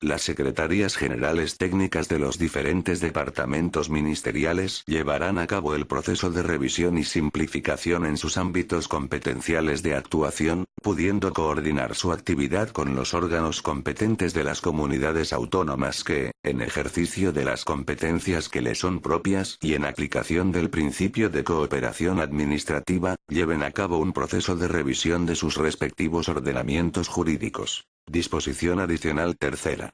Las Secretarías Generales Técnicas de los diferentes departamentos ministeriales llevarán a cabo el proceso de revisión y simplificación en sus ámbitos competenciales de actuación, pudiendo coordinar su actividad con los órganos competentes de las comunidades autónomas que, en ejercicio de las competencias que le son propias y en aplicación del principio de cooperación administrativa, lleven a cabo un proceso de revisión de sus respectivos ordenamientos jurídicos. Disposición adicional tercera.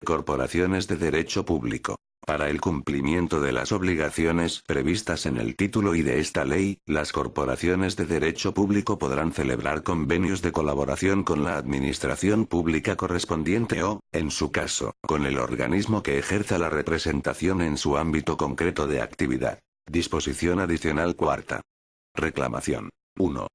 Corporaciones de derecho público. Para el cumplimiento de las obligaciones previstas en el título y de esta ley, las corporaciones de derecho público podrán celebrar convenios de colaboración con la administración pública correspondiente o, en su caso, con el organismo que ejerza la representación en su ámbito concreto de actividad. Disposición adicional cuarta. Reclamación. 1.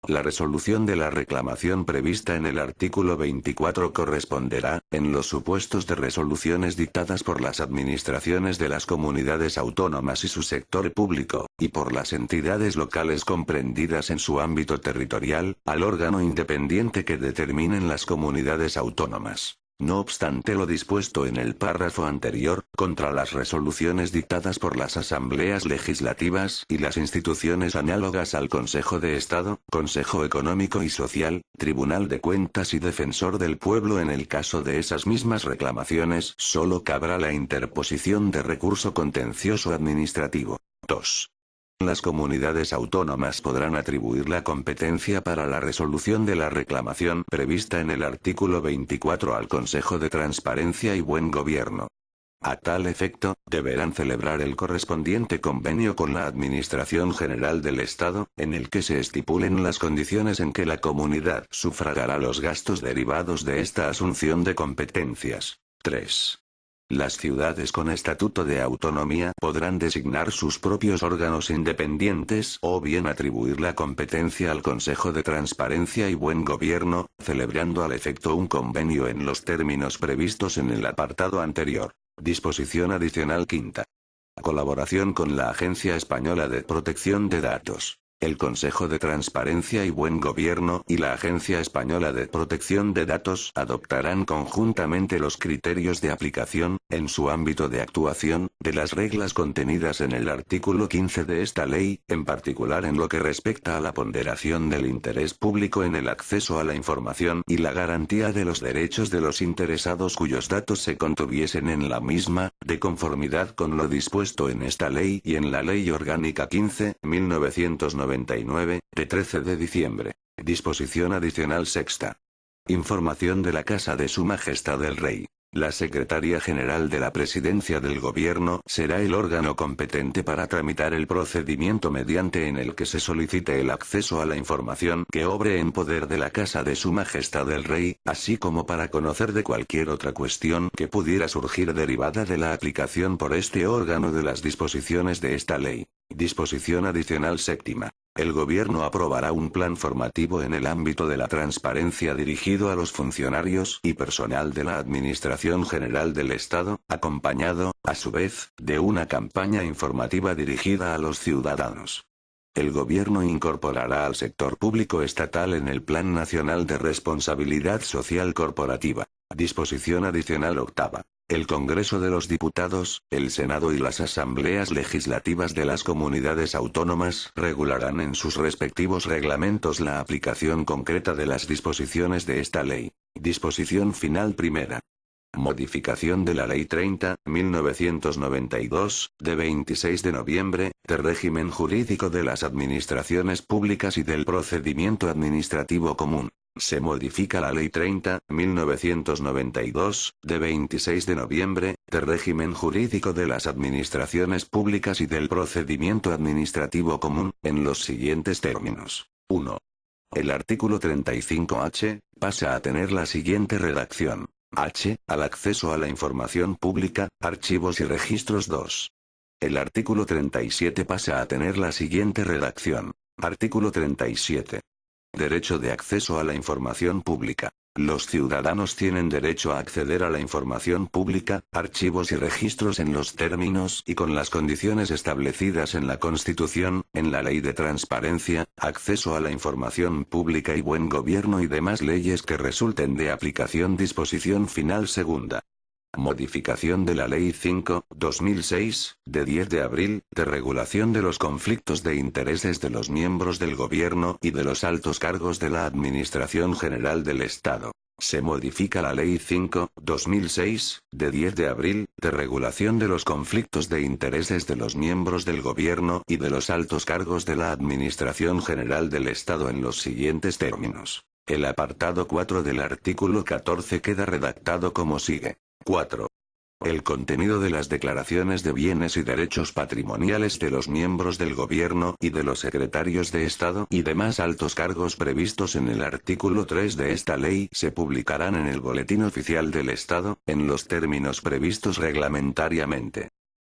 La resolución de la reclamación prevista en el artículo 24 corresponderá, en los supuestos de resoluciones dictadas por las administraciones de las comunidades autónomas y su sector público, y por las entidades locales comprendidas en su ámbito territorial, al órgano independiente que determinen las comunidades autónomas. No obstante lo dispuesto en el párrafo anterior, contra las resoluciones dictadas por las asambleas legislativas y las instituciones análogas al Consejo de Estado, Consejo Económico y Social, Tribunal de Cuentas y Defensor del Pueblo, en el caso de esas mismas reclamaciones, solo cabrá la interposición de recurso contencioso administrativo. 2. Las comunidades autónomas podrán atribuir la competencia para la resolución de la reclamación prevista en el artículo 24 al Consejo de Transparencia y Buen Gobierno. A tal efecto, deberán celebrar el correspondiente convenio con la Administración General del Estado, en el que se estipulen las condiciones en que la comunidad sufragará los gastos derivados de esta asunción de competencias. 3. Las ciudades con estatuto de autonomía podrán designar sus propios órganos independientes o bien atribuir la competencia al Consejo de Transparencia y Buen Gobierno, celebrando al efecto un convenio en los términos previstos en el apartado anterior. Disposición adicional quinta. Colaboración con la Agencia Española de Protección de Datos. El Consejo de Transparencia y Buen Gobierno y la Agencia Española de Protección de Datos adoptarán conjuntamente los criterios de aplicación, en su ámbito de actuación, de las reglas contenidas en el artículo 15 de esta ley, en particular en lo que respecta a la ponderación del interés público en el acceso a la información y la garantía de los derechos de los interesados cuyos datos se contuviesen en la misma, de conformidad con lo dispuesto en esta ley y en la Ley Orgánica 15/1999, de 13 de diciembre. Disposición adicional sexta. Información de la Casa de Su Majestad el Rey. La Secretaría General de la Presidencia del Gobierno será el órgano competente para tramitar el procedimiento mediante en el que se solicite el acceso a la información que obre en poder de la Casa de Su Majestad el Rey, así como para conocer de cualquier otra cuestión que pudiera surgir derivada de la aplicación por este órgano de las disposiciones de esta ley. Disposición adicional séptima. El Gobierno aprobará un plan formativo en el ámbito de la transparencia dirigido a los funcionarios y personal de la Administración General del Estado, acompañado, a su vez, de una campaña informativa dirigida a los ciudadanos. El Gobierno incorporará al sector público estatal en el Plan Nacional de Responsabilidad Social Corporativa. Disposición adicional octava. El Congreso de los Diputados, el Senado y las asambleas legislativas de las comunidades autónomas regularán en sus respectivos reglamentos la aplicación concreta de las disposiciones de esta ley. Disposición final primera. Modificación de la Ley 30/1992, de 26 de noviembre, de régimen jurídico de las administraciones públicas y del procedimiento administrativo común. Se modifica la Ley 30/1992, de 26 de noviembre, de régimen jurídico de las administraciones públicas y del procedimiento administrativo común, en los siguientes términos. 1. El artículo 35H, pasa a tener la siguiente redacción. H, al acceso a la información pública, archivos y registros. 2. El artículo 37 pasa a tener la siguiente redacción. Artículo 37. Derecho de acceso a la información pública. Los ciudadanos tienen derecho a acceder a la información pública, archivos y registros en los términos y con las condiciones establecidas en la Constitución, en la Ley de Transparencia, Acceso a la Información Pública y Buen Gobierno y demás leyes que resulten de aplicación. Disposición final segunda. Modificación de la Ley 5/2006, de 10 de abril, de regulación de los conflictos de intereses de los miembros del Gobierno y de los altos cargos de la Administración General del Estado. Se modifica la Ley 5/2006, de 10 de abril, de regulación de los conflictos de intereses de los miembros del Gobierno y de los altos cargos de la Administración General del Estado en los siguientes términos. El apartado 4 del artículo 14 queda redactado como sigue. 4. El contenido de las declaraciones de bienes y derechos patrimoniales de los miembros del Gobierno y de los secretarios de Estado y demás altos cargos previstos en el artículo 3 de esta ley se publicarán en el Boletín Oficial del Estado, en los términos previstos reglamentariamente.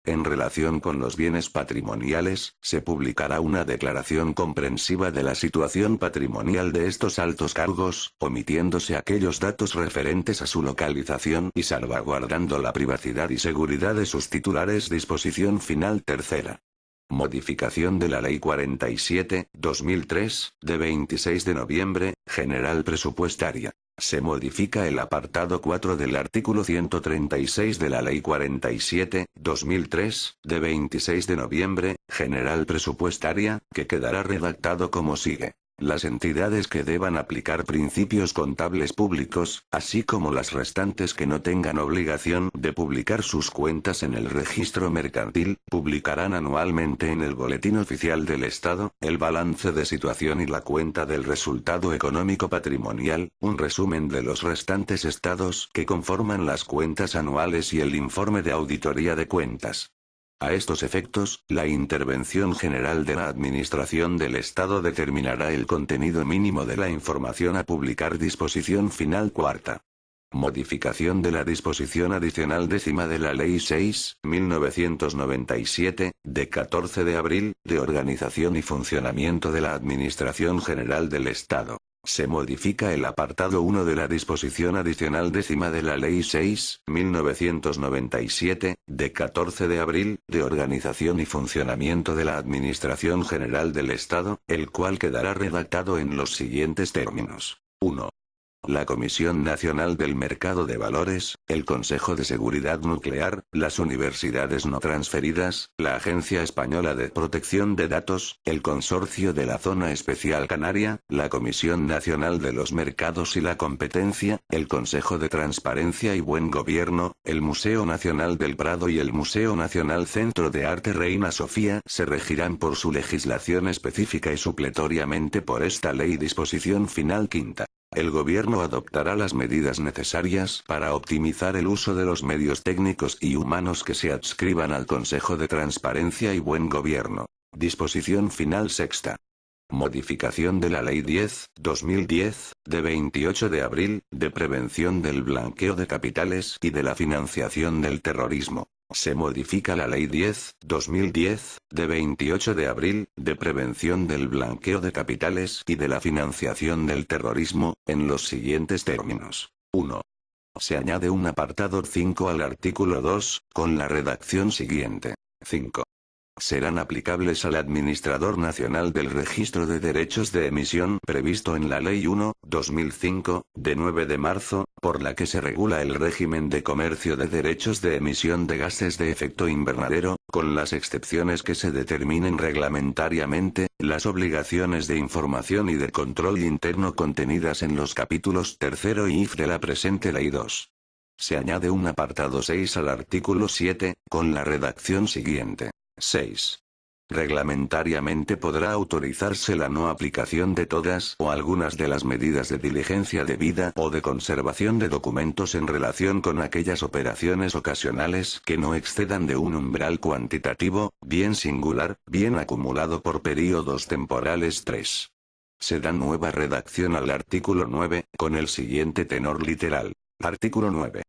En relación con los bienes patrimoniales, se publicará una declaración comprensiva de la situación patrimonial de estos altos cargos, omitiéndose aquellos datos referentes a su localización y salvaguardando la privacidad y seguridad de sus titulares. Disposición final tercera. Modificación de la Ley 47/2003, de 26 de noviembre, General Presupuestaria. Se modifica el apartado 4 del artículo 136 de la Ley 47/2003, de 26 de noviembre, General Presupuestaria, que quedará redactado como sigue. Las entidades que deban aplicar principios contables públicos, así como las restantes que no tengan obligación de publicar sus cuentas en el registro mercantil, publicarán anualmente en el Boletín Oficial del Estado, el balance de situación y la cuenta del resultado económico patrimonial, un resumen de los restantes estados que conforman las cuentas anuales y el informe de auditoría de cuentas. A estos efectos, la Intervención General de la Administración del Estado determinará el contenido mínimo de la información a publicar. Disposición final cuarta. Modificación de la disposición adicional décima de la Ley 6/1997, de 14 de abril, de organización y funcionamiento de la Administración General del Estado. Se modifica el apartado 1 de la disposición adicional 10ª de la Ley 6.1997, de 14 de abril, de organización y funcionamiento de la Administración General del Estado, el cual quedará redactado en los siguientes términos. 1. La Comisión Nacional del Mercado de Valores, el Consejo de Seguridad Nuclear, las universidades no transferidas, la Agencia Española de Protección de Datos, el Consorcio de la Zona Especial Canaria, la Comisión Nacional de los Mercados y la Competencia, el Consejo de Transparencia y Buen Gobierno, el Museo Nacional del Prado y el Museo Nacional Centro de Arte Reina Sofía se regirán por su legislación específica y supletoriamente por esta ley. Disposición final quinta. El Gobierno adoptará las medidas necesarias para optimizar el uso de los medios técnicos y humanos que se adscriban al Consejo de Transparencia y Buen Gobierno. Disposición final sexta. Modificación de la Ley 10/2010, de 28 de abril, de prevención del blanqueo de capitales y de la financiación del terrorismo. Se modifica la Ley 10/2010, de 28 de abril, de prevención del blanqueo de capitales y de la financiación del terrorismo, en los siguientes términos. 1. Se añade un apartado 5 al artículo 2, con la redacción siguiente. 5. Serán aplicables al Administrador Nacional del Registro de Derechos de Emisión previsto en la Ley 1/2005, de 9 de marzo, por la que se regula el régimen de comercio de derechos de emisión de gases de efecto invernadero, con las excepciones que se determinen reglamentariamente, las obligaciones de información y de control interno contenidas en los capítulos 3 y if de la presente Ley 2. Se añade un apartado 6 al artículo 7, con la redacción siguiente. 6. Reglamentariamente podrá autorizarse la no aplicación de todas o algunas de las medidas de diligencia debida o de conservación de documentos en relación con aquellas operaciones ocasionales que no excedan de un umbral cuantitativo, bien singular, bien acumulado por períodos temporales. 3. Se da nueva redacción al artículo 9, con el siguiente tenor literal. Artículo 9.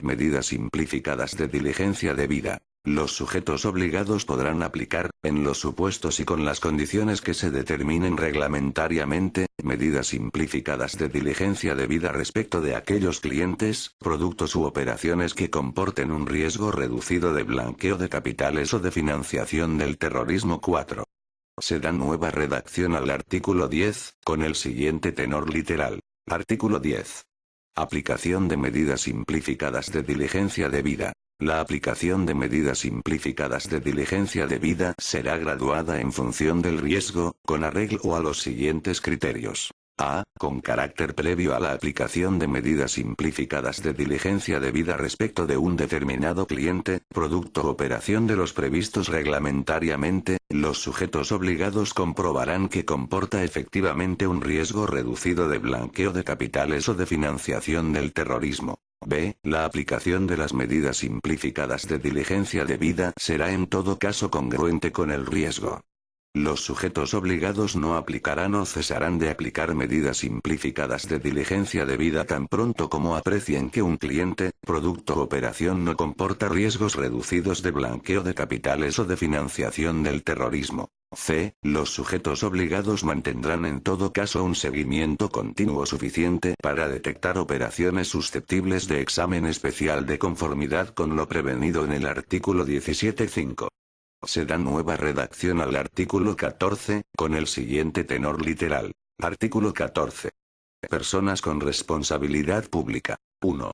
Medidas simplificadas de diligencia debida. Los sujetos obligados podrán aplicar, en los supuestos y con las condiciones que se determinen reglamentariamente, medidas simplificadas de diligencia debida respecto de aquellos clientes, productos u operaciones que comporten un riesgo reducido de blanqueo de capitales o de financiación del terrorismo. 4. Se da nueva redacción al artículo 10, con el siguiente tenor literal. Artículo 10. Aplicación de medidas simplificadas de diligencia debida. La aplicación de medidas simplificadas de diligencia debida será graduada en función del riesgo, con arreglo a los siguientes criterios. A. Con carácter previo a la aplicación de medidas simplificadas de diligencia debida respecto de un determinado cliente, producto o operación de los previstos reglamentariamente, los sujetos obligados comprobarán que comporta efectivamente un riesgo reducido de blanqueo de capitales o de financiación del terrorismo. B. La aplicación de las medidas simplificadas de diligencia debida será en todo caso congruente con el riesgo. Los sujetos obligados no aplicarán o cesarán de aplicar medidas simplificadas de diligencia debida tan pronto como aprecien que un cliente, producto o operación no comporta riesgos reducidos de blanqueo de capitales o de financiación del terrorismo. C. Los sujetos obligados mantendrán en todo caso un seguimiento continuo suficiente para detectar operaciones susceptibles de examen especial de conformidad con lo prevenido en el artículo 17.5. Se da nueva redacción al artículo 14, con el siguiente tenor literal. Artículo 14. Personas con responsabilidad pública. 1.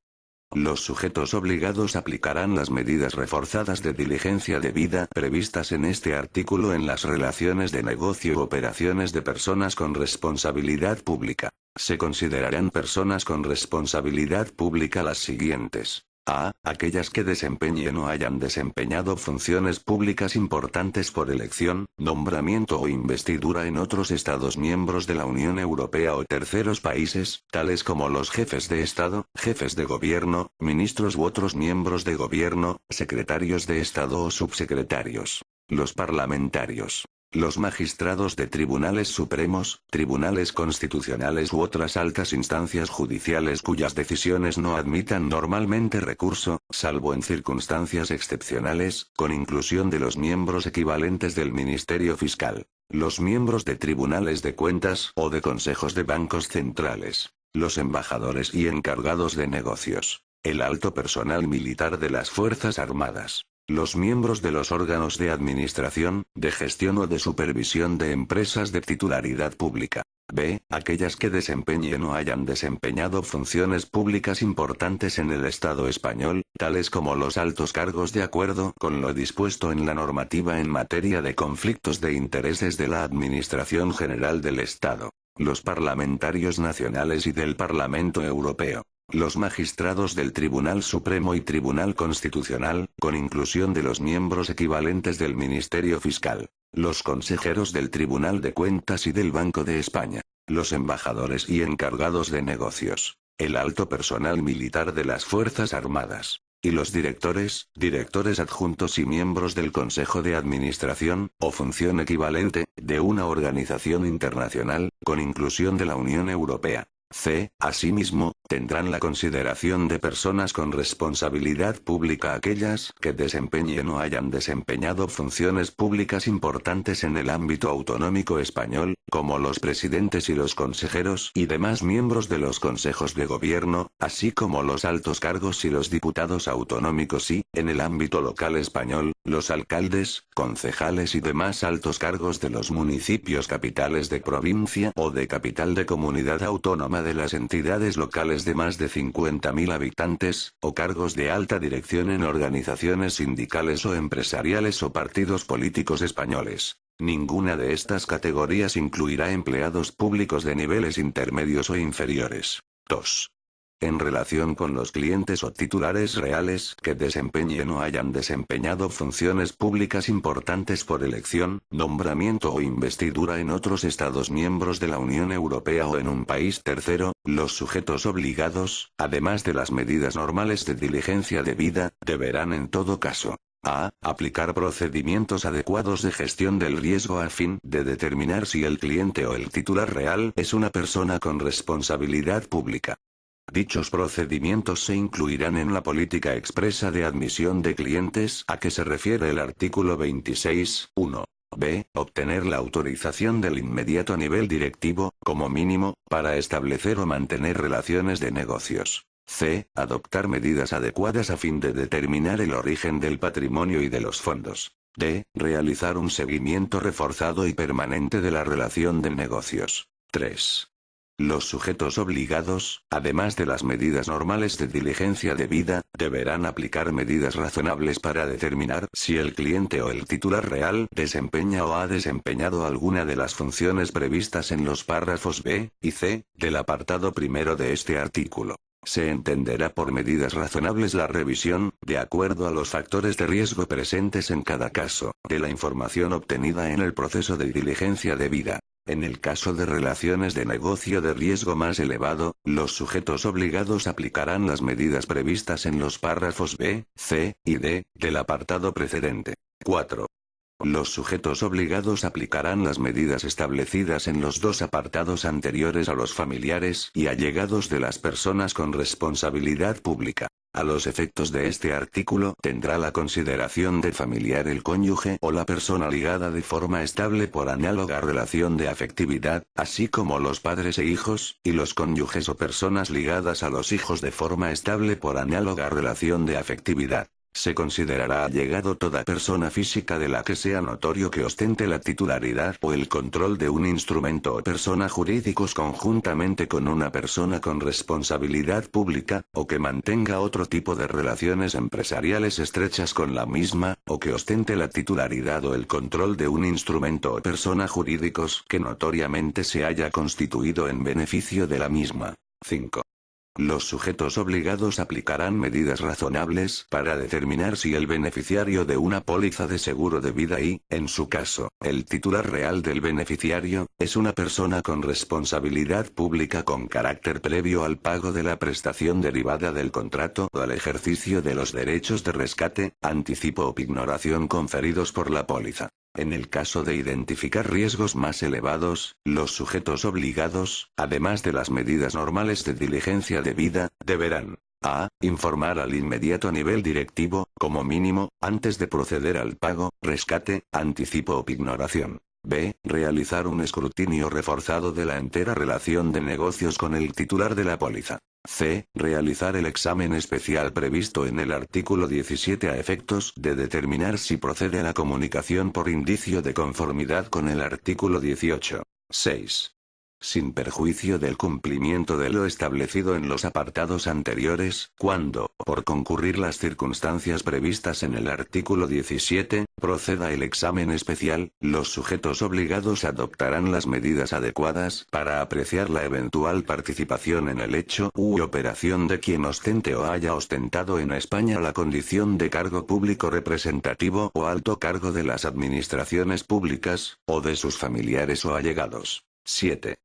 Los sujetos obligados aplicarán las medidas reforzadas de diligencia debida previstas en este artículo en las relaciones de negocio u operaciones de personas con responsabilidad pública. Se considerarán personas con responsabilidad pública las siguientes. A. Aquellas que desempeñen o hayan desempeñado funciones públicas importantes por elección, nombramiento o investidura en otros Estados miembros de la Unión Europea o terceros países, tales como los jefes de Estado, jefes de gobierno, ministros u otros miembros de gobierno, secretarios de Estado o subsecretarios. Los parlamentarios. Los magistrados de tribunales supremos, tribunales constitucionales u otras altas instancias judiciales cuyas decisiones no admitan normalmente recurso, salvo en circunstancias excepcionales, con inclusión de los miembros equivalentes del Ministerio Fiscal. Los miembros de tribunales de cuentas o de consejos de bancos centrales. Los embajadores y encargados de negocios. El alto personal militar de las Fuerzas Armadas. Los miembros de los órganos de administración, de gestión o de supervisión de empresas de titularidad pública. B. Aquellas que desempeñen o hayan desempeñado funciones públicas importantes en el Estado español, tales como los altos cargos de acuerdo con lo dispuesto en la normativa en materia de conflictos de intereses de la Administración General del Estado. Los parlamentarios nacionales y del Parlamento Europeo. Los magistrados del Tribunal Supremo y Tribunal Constitucional, con inclusión de los miembros equivalentes del Ministerio Fiscal. Los consejeros del Tribunal de Cuentas y del Banco de España. Los embajadores y encargados de negocios. El alto personal militar de las Fuerzas Armadas. Y los directores, directores adjuntos y miembros del Consejo de Administración, o función equivalente, de una organización internacional, con inclusión de la Unión Europea. C. Asimismo, tendrán la consideración de personas con responsabilidad pública aquellas que desempeñen o hayan desempeñado funciones públicas importantes en el ámbito autonómico español, como los presidentes y los consejeros y demás miembros de los consejos de gobierno, así como los altos cargos y los diputados autonómicos y, en el ámbito local español, los alcaldes, concejales y demás altos cargos de los municipios capitales de provincia o de capital de comunidad autónoma de las entidades locales de más de 50.000 habitantes, o cargos de alta dirección en organizaciones sindicales o empresariales o partidos políticos españoles. Ninguna de estas categorías incluirá empleados públicos de niveles intermedios o inferiores. 2. En relación con los clientes o titulares reales que desempeñen o hayan desempeñado funciones públicas importantes por elección, nombramiento o investidura en otros Estados miembros de la Unión Europea o en un país tercero, los sujetos obligados, además de las medidas normales de diligencia debida, deberán en todo caso a. Aplicar procedimientos adecuados de gestión del riesgo a fin de determinar si el cliente o el titular real es una persona con responsabilidad pública. Dichos procedimientos se incluirán en la política expresa de admisión de clientes a que se refiere el artículo 26.1. B. Obtener la autorización del inmediato nivel directivo, como mínimo, para establecer o mantener relaciones de negocios. C. Adoptar medidas adecuadas a fin de determinar el origen del patrimonio y de los fondos. D. Realizar un seguimiento reforzado y permanente de la relación de negocios. 3. Los sujetos obligados, además de las medidas normales de diligencia debida, deberán aplicar medidas razonables para determinar si el cliente o el titular real desempeña o ha desempeñado alguna de las funciones previstas en los párrafos B y C del apartado primero de este artículo. Se entenderá por medidas razonables la revisión, de acuerdo a los factores de riesgo presentes en cada caso, de la información obtenida en el proceso de diligencia debida. En el caso de relaciones de negocio de riesgo más elevado, los sujetos obligados aplicarán las medidas previstas en los párrafos B, C y D del apartado precedente. 4. Los sujetos obligados aplicarán las medidas establecidas en los dos apartados anteriores a los familiares y allegados de las personas con responsabilidad pública. A los efectos de este artículo tendrá la consideración de familiar el cónyuge o la persona ligada de forma estable por análoga relación de afectividad, así como los padres e hijos, y los cónyuges o personas ligadas a los hijos de forma estable por análoga relación de afectividad. Se considerará allegado toda persona física de la que sea notorio que ostente la titularidad o el control de un instrumento o persona jurídicos conjuntamente con una persona con responsabilidad pública, o que mantenga otro tipo de relaciones empresariales estrechas con la misma, o que ostente la titularidad o el control de un instrumento o persona jurídicos que notoriamente se haya constituido en beneficio de la misma. 5. Los sujetos obligados aplicarán medidas razonables para determinar si el beneficiario de una póliza de seguro de vida y, en su caso, el titular real del beneficiario, es una persona con responsabilidad pública con carácter previo al pago de la prestación derivada del contrato o al ejercicio de los derechos de rescate, anticipo o pignoración conferidos por la póliza. En el caso de identificar riesgos más elevados, los sujetos obligados, además de las medidas normales de diligencia debida, deberán a. Informar al inmediato nivel directivo, como mínimo, antes de proceder al pago, rescate, anticipo o pignoración. B. Realizar un escrutinio reforzado de la entera relación de negocios con el titular de la póliza. C. Realizar el examen especial previsto en el artículo 17 a efectos de determinar si procede a la comunicación por indicio de conformidad con el artículo 18. 6. Sin perjuicio del cumplimiento de lo establecido en los apartados anteriores, cuando, por concurrir las circunstancias previstas en el artículo 17, proceda el examen especial, los sujetos obligados adoptarán las medidas adecuadas para apreciar la eventual participación en el hecho u operación de quien ostente o haya ostentado en España la condición de cargo público representativo o alto cargo de las administraciones públicas, o de sus familiares o allegados. 7.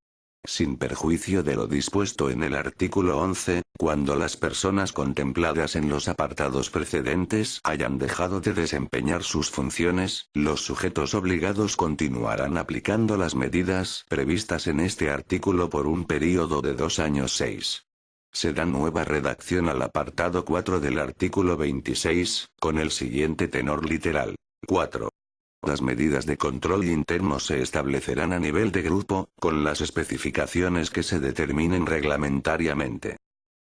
Sin perjuicio de lo dispuesto en el artículo 11, cuando las personas contempladas en los apartados precedentes hayan dejado de desempeñar sus funciones, los sujetos obligados continuarán aplicando las medidas previstas en este artículo por un período de 2 años. 6. Se da nueva redacción al apartado 4 del artículo 26, con el siguiente tenor literal. 4. Las medidas de control interno se establecerán a nivel de grupo, con las especificaciones que se determinen reglamentariamente.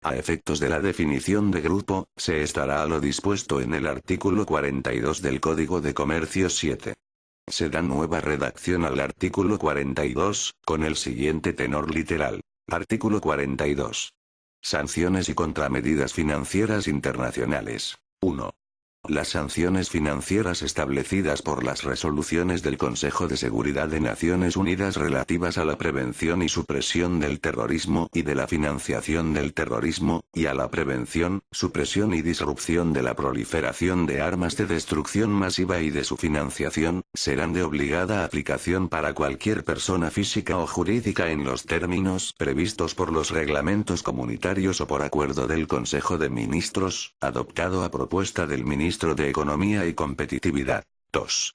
A efectos de la definición de grupo, se estará a lo dispuesto en el artículo 42 del Código de Comercio. 7. Se da nueva redacción al artículo 42, con el siguiente tenor literal. Artículo 42. Sanciones y contramedidas financieras internacionales. 1. Las sanciones financieras establecidas por las resoluciones del Consejo de Seguridad de Naciones Unidas relativas a la prevención y supresión del terrorismo y de la financiación del terrorismo, y a la prevención, supresión y disrupción de la proliferación de armas de destrucción masiva y de su financiación, serán de obligada aplicación para cualquier persona física o jurídica en los términos previstos por los reglamentos comunitarios o por acuerdo del Consejo de Ministros, adoptado a propuesta del Ministro de Economía y Competitividad. 2.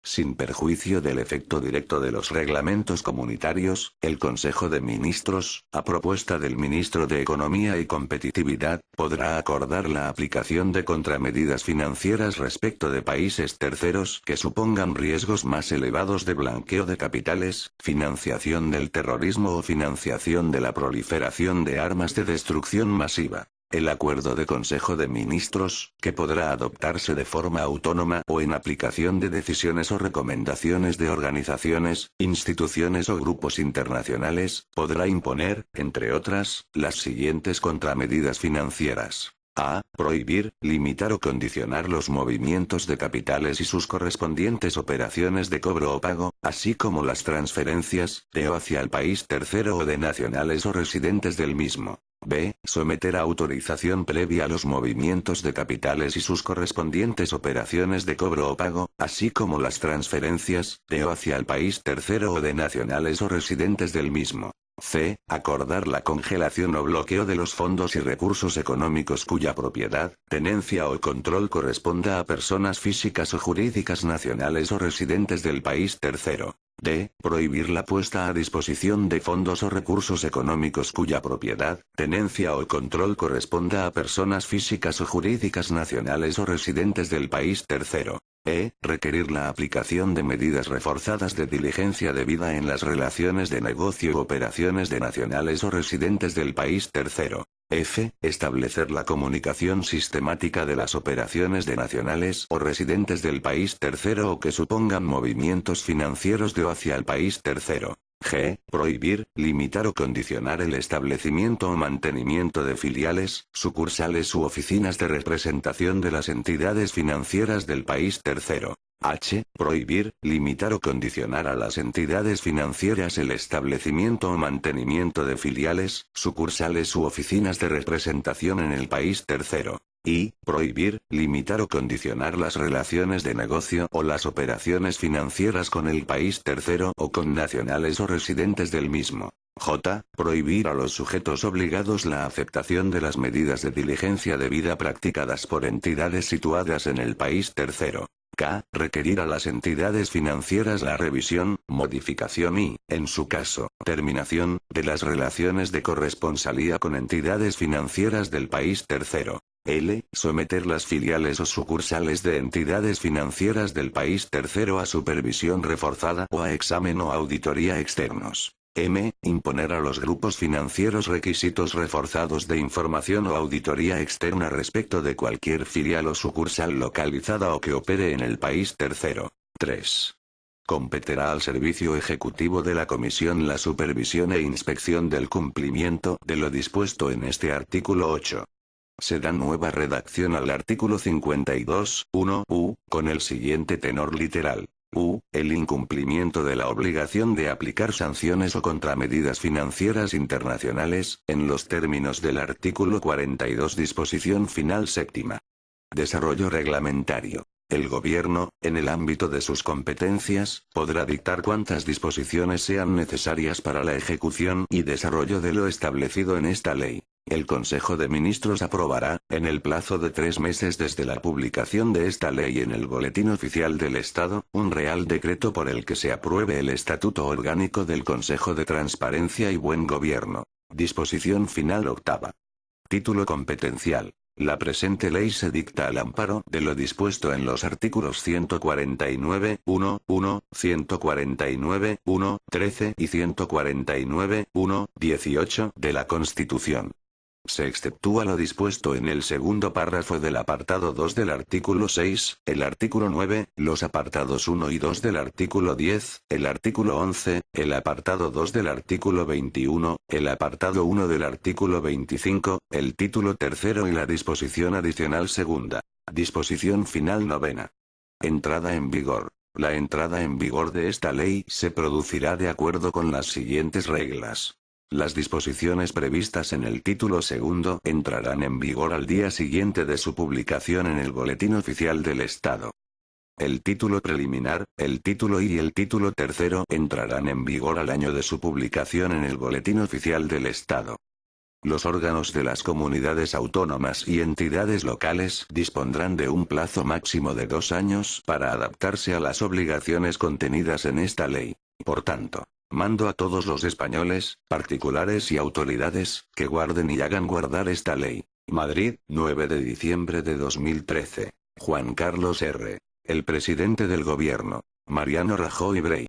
Sin perjuicio del efecto directo de los reglamentos comunitarios, el Consejo de Ministros, a propuesta del Ministro de Economía y Competitividad, podrá acordar la aplicación de contramedidas financieras respecto de países terceros que supongan riesgos más elevados de blanqueo de capitales, financiación del terrorismo o financiación de la proliferación de armas de destrucción masiva. El acuerdo de Consejo de Ministros, que podrá adoptarse de forma autónoma o en aplicación de decisiones o recomendaciones de organizaciones, instituciones o grupos internacionales, podrá imponer, entre otras, las siguientes contramedidas financieras. A. Prohibir, limitar o condicionar los movimientos de capitales y sus correspondientes operaciones de cobro o pago, así como las transferencias, de o hacia el país tercero o de nacionales o residentes del mismo. B. Someter a autorización previa los movimientos de capitales y sus correspondientes operaciones de cobro o pago, así como las transferencias, de o hacia el país tercero o de nacionales o residentes del mismo. C. Acordar la congelación o bloqueo de los fondos y recursos económicos cuya propiedad, tenencia o control corresponda a personas físicas o jurídicas nacionales o residentes del país tercero. D. Prohibir la puesta a disposición de fondos o recursos económicos cuya propiedad, tenencia o control corresponda a personas físicas o jurídicas nacionales o residentes del país tercero. E. Requerir la aplicación de medidas reforzadas de diligencia debida en las relaciones de negocio u operaciones de nacionales o residentes del país tercero. F. Establecer la comunicación sistemática de las operaciones de nacionales o residentes del país tercero o que supongan movimientos financieros de o hacia el país tercero. G. Prohibir, limitar o condicionar el establecimiento o mantenimiento de filiales, sucursales u oficinas de representación de las entidades financieras del país tercero. H. Prohibir, limitar o condicionar a las entidades financieras el establecimiento o mantenimiento de filiales, sucursales u oficinas de representación en el país tercero. I. Prohibir, limitar o condicionar las relaciones de negocio o las operaciones financieras con el país tercero o con nacionales o residentes del mismo. J. Prohibir a los sujetos obligados la aceptación de las medidas de diligencia debida practicadas por entidades situadas en el país tercero. K. Requerir a las entidades financieras la revisión, modificación y, en su caso, terminación, de las relaciones de corresponsalía con entidades financieras del país tercero. L. Someter las filiales o sucursales de entidades financieras del país tercero a supervisión reforzada o a examen o auditoría externos. M. Imponer a los grupos financieros requisitos reforzados de información o auditoría externa respecto de cualquier filial o sucursal localizada o que opere en el país tercero. 3. Competerá al Servicio Ejecutivo de la Comisión la supervisión e inspección del cumplimiento de lo dispuesto en este artículo 8. Se da nueva redacción al artículo 52.1 u, con el siguiente tenor literal. El incumplimiento de la obligación de aplicar sanciones o contramedidas financieras internacionales, en los términos del artículo 42 disposición final séptima. Desarrollo reglamentario. El Gobierno, en el ámbito de sus competencias, podrá dictar cuantas disposiciones sean necesarias para la ejecución y desarrollo de lo establecido en esta ley. El Consejo de Ministros aprobará, en el plazo de 3 meses desde la publicación de esta ley en el Boletín Oficial del Estado, un Real Decreto por el que se apruebe el Estatuto Orgánico del Consejo de Transparencia y Buen Gobierno. Disposición final octava. Título competencial. La presente ley se dicta al amparo de lo dispuesto en los artículos 149.1.1, 149.1.13 y 149.1.18 de la Constitución. Se exceptúa lo dispuesto en el segundo párrafo del apartado 2 del artículo 6, el artículo 9, los apartados 1 y 2 del artículo 10, el artículo 11, el apartado 2 del artículo 21, el apartado 1 del artículo 25, el título tercero y la disposición adicional segunda. Disposición final novena. Entrada en vigor. La entrada en vigor de esta ley se producirá de acuerdo con las siguientes reglas. Las disposiciones previstas en el título segundo entrarán en vigor al día siguiente de su publicación en el Boletín Oficial del Estado. El título preliminar, el título I y el título tercero entrarán en vigor al año de su publicación en el Boletín Oficial del Estado. Los órganos de las comunidades autónomas y entidades locales dispondrán de un plazo máximo de 2 años para adaptarse a las obligaciones contenidas en esta ley. Por tanto, mando a todos los españoles, particulares y autoridades, que guarden y hagan guardar esta ley. Madrid, 9 de diciembre de 2013. Juan Carlos R. El presidente del gobierno. Mariano Rajoy Brey.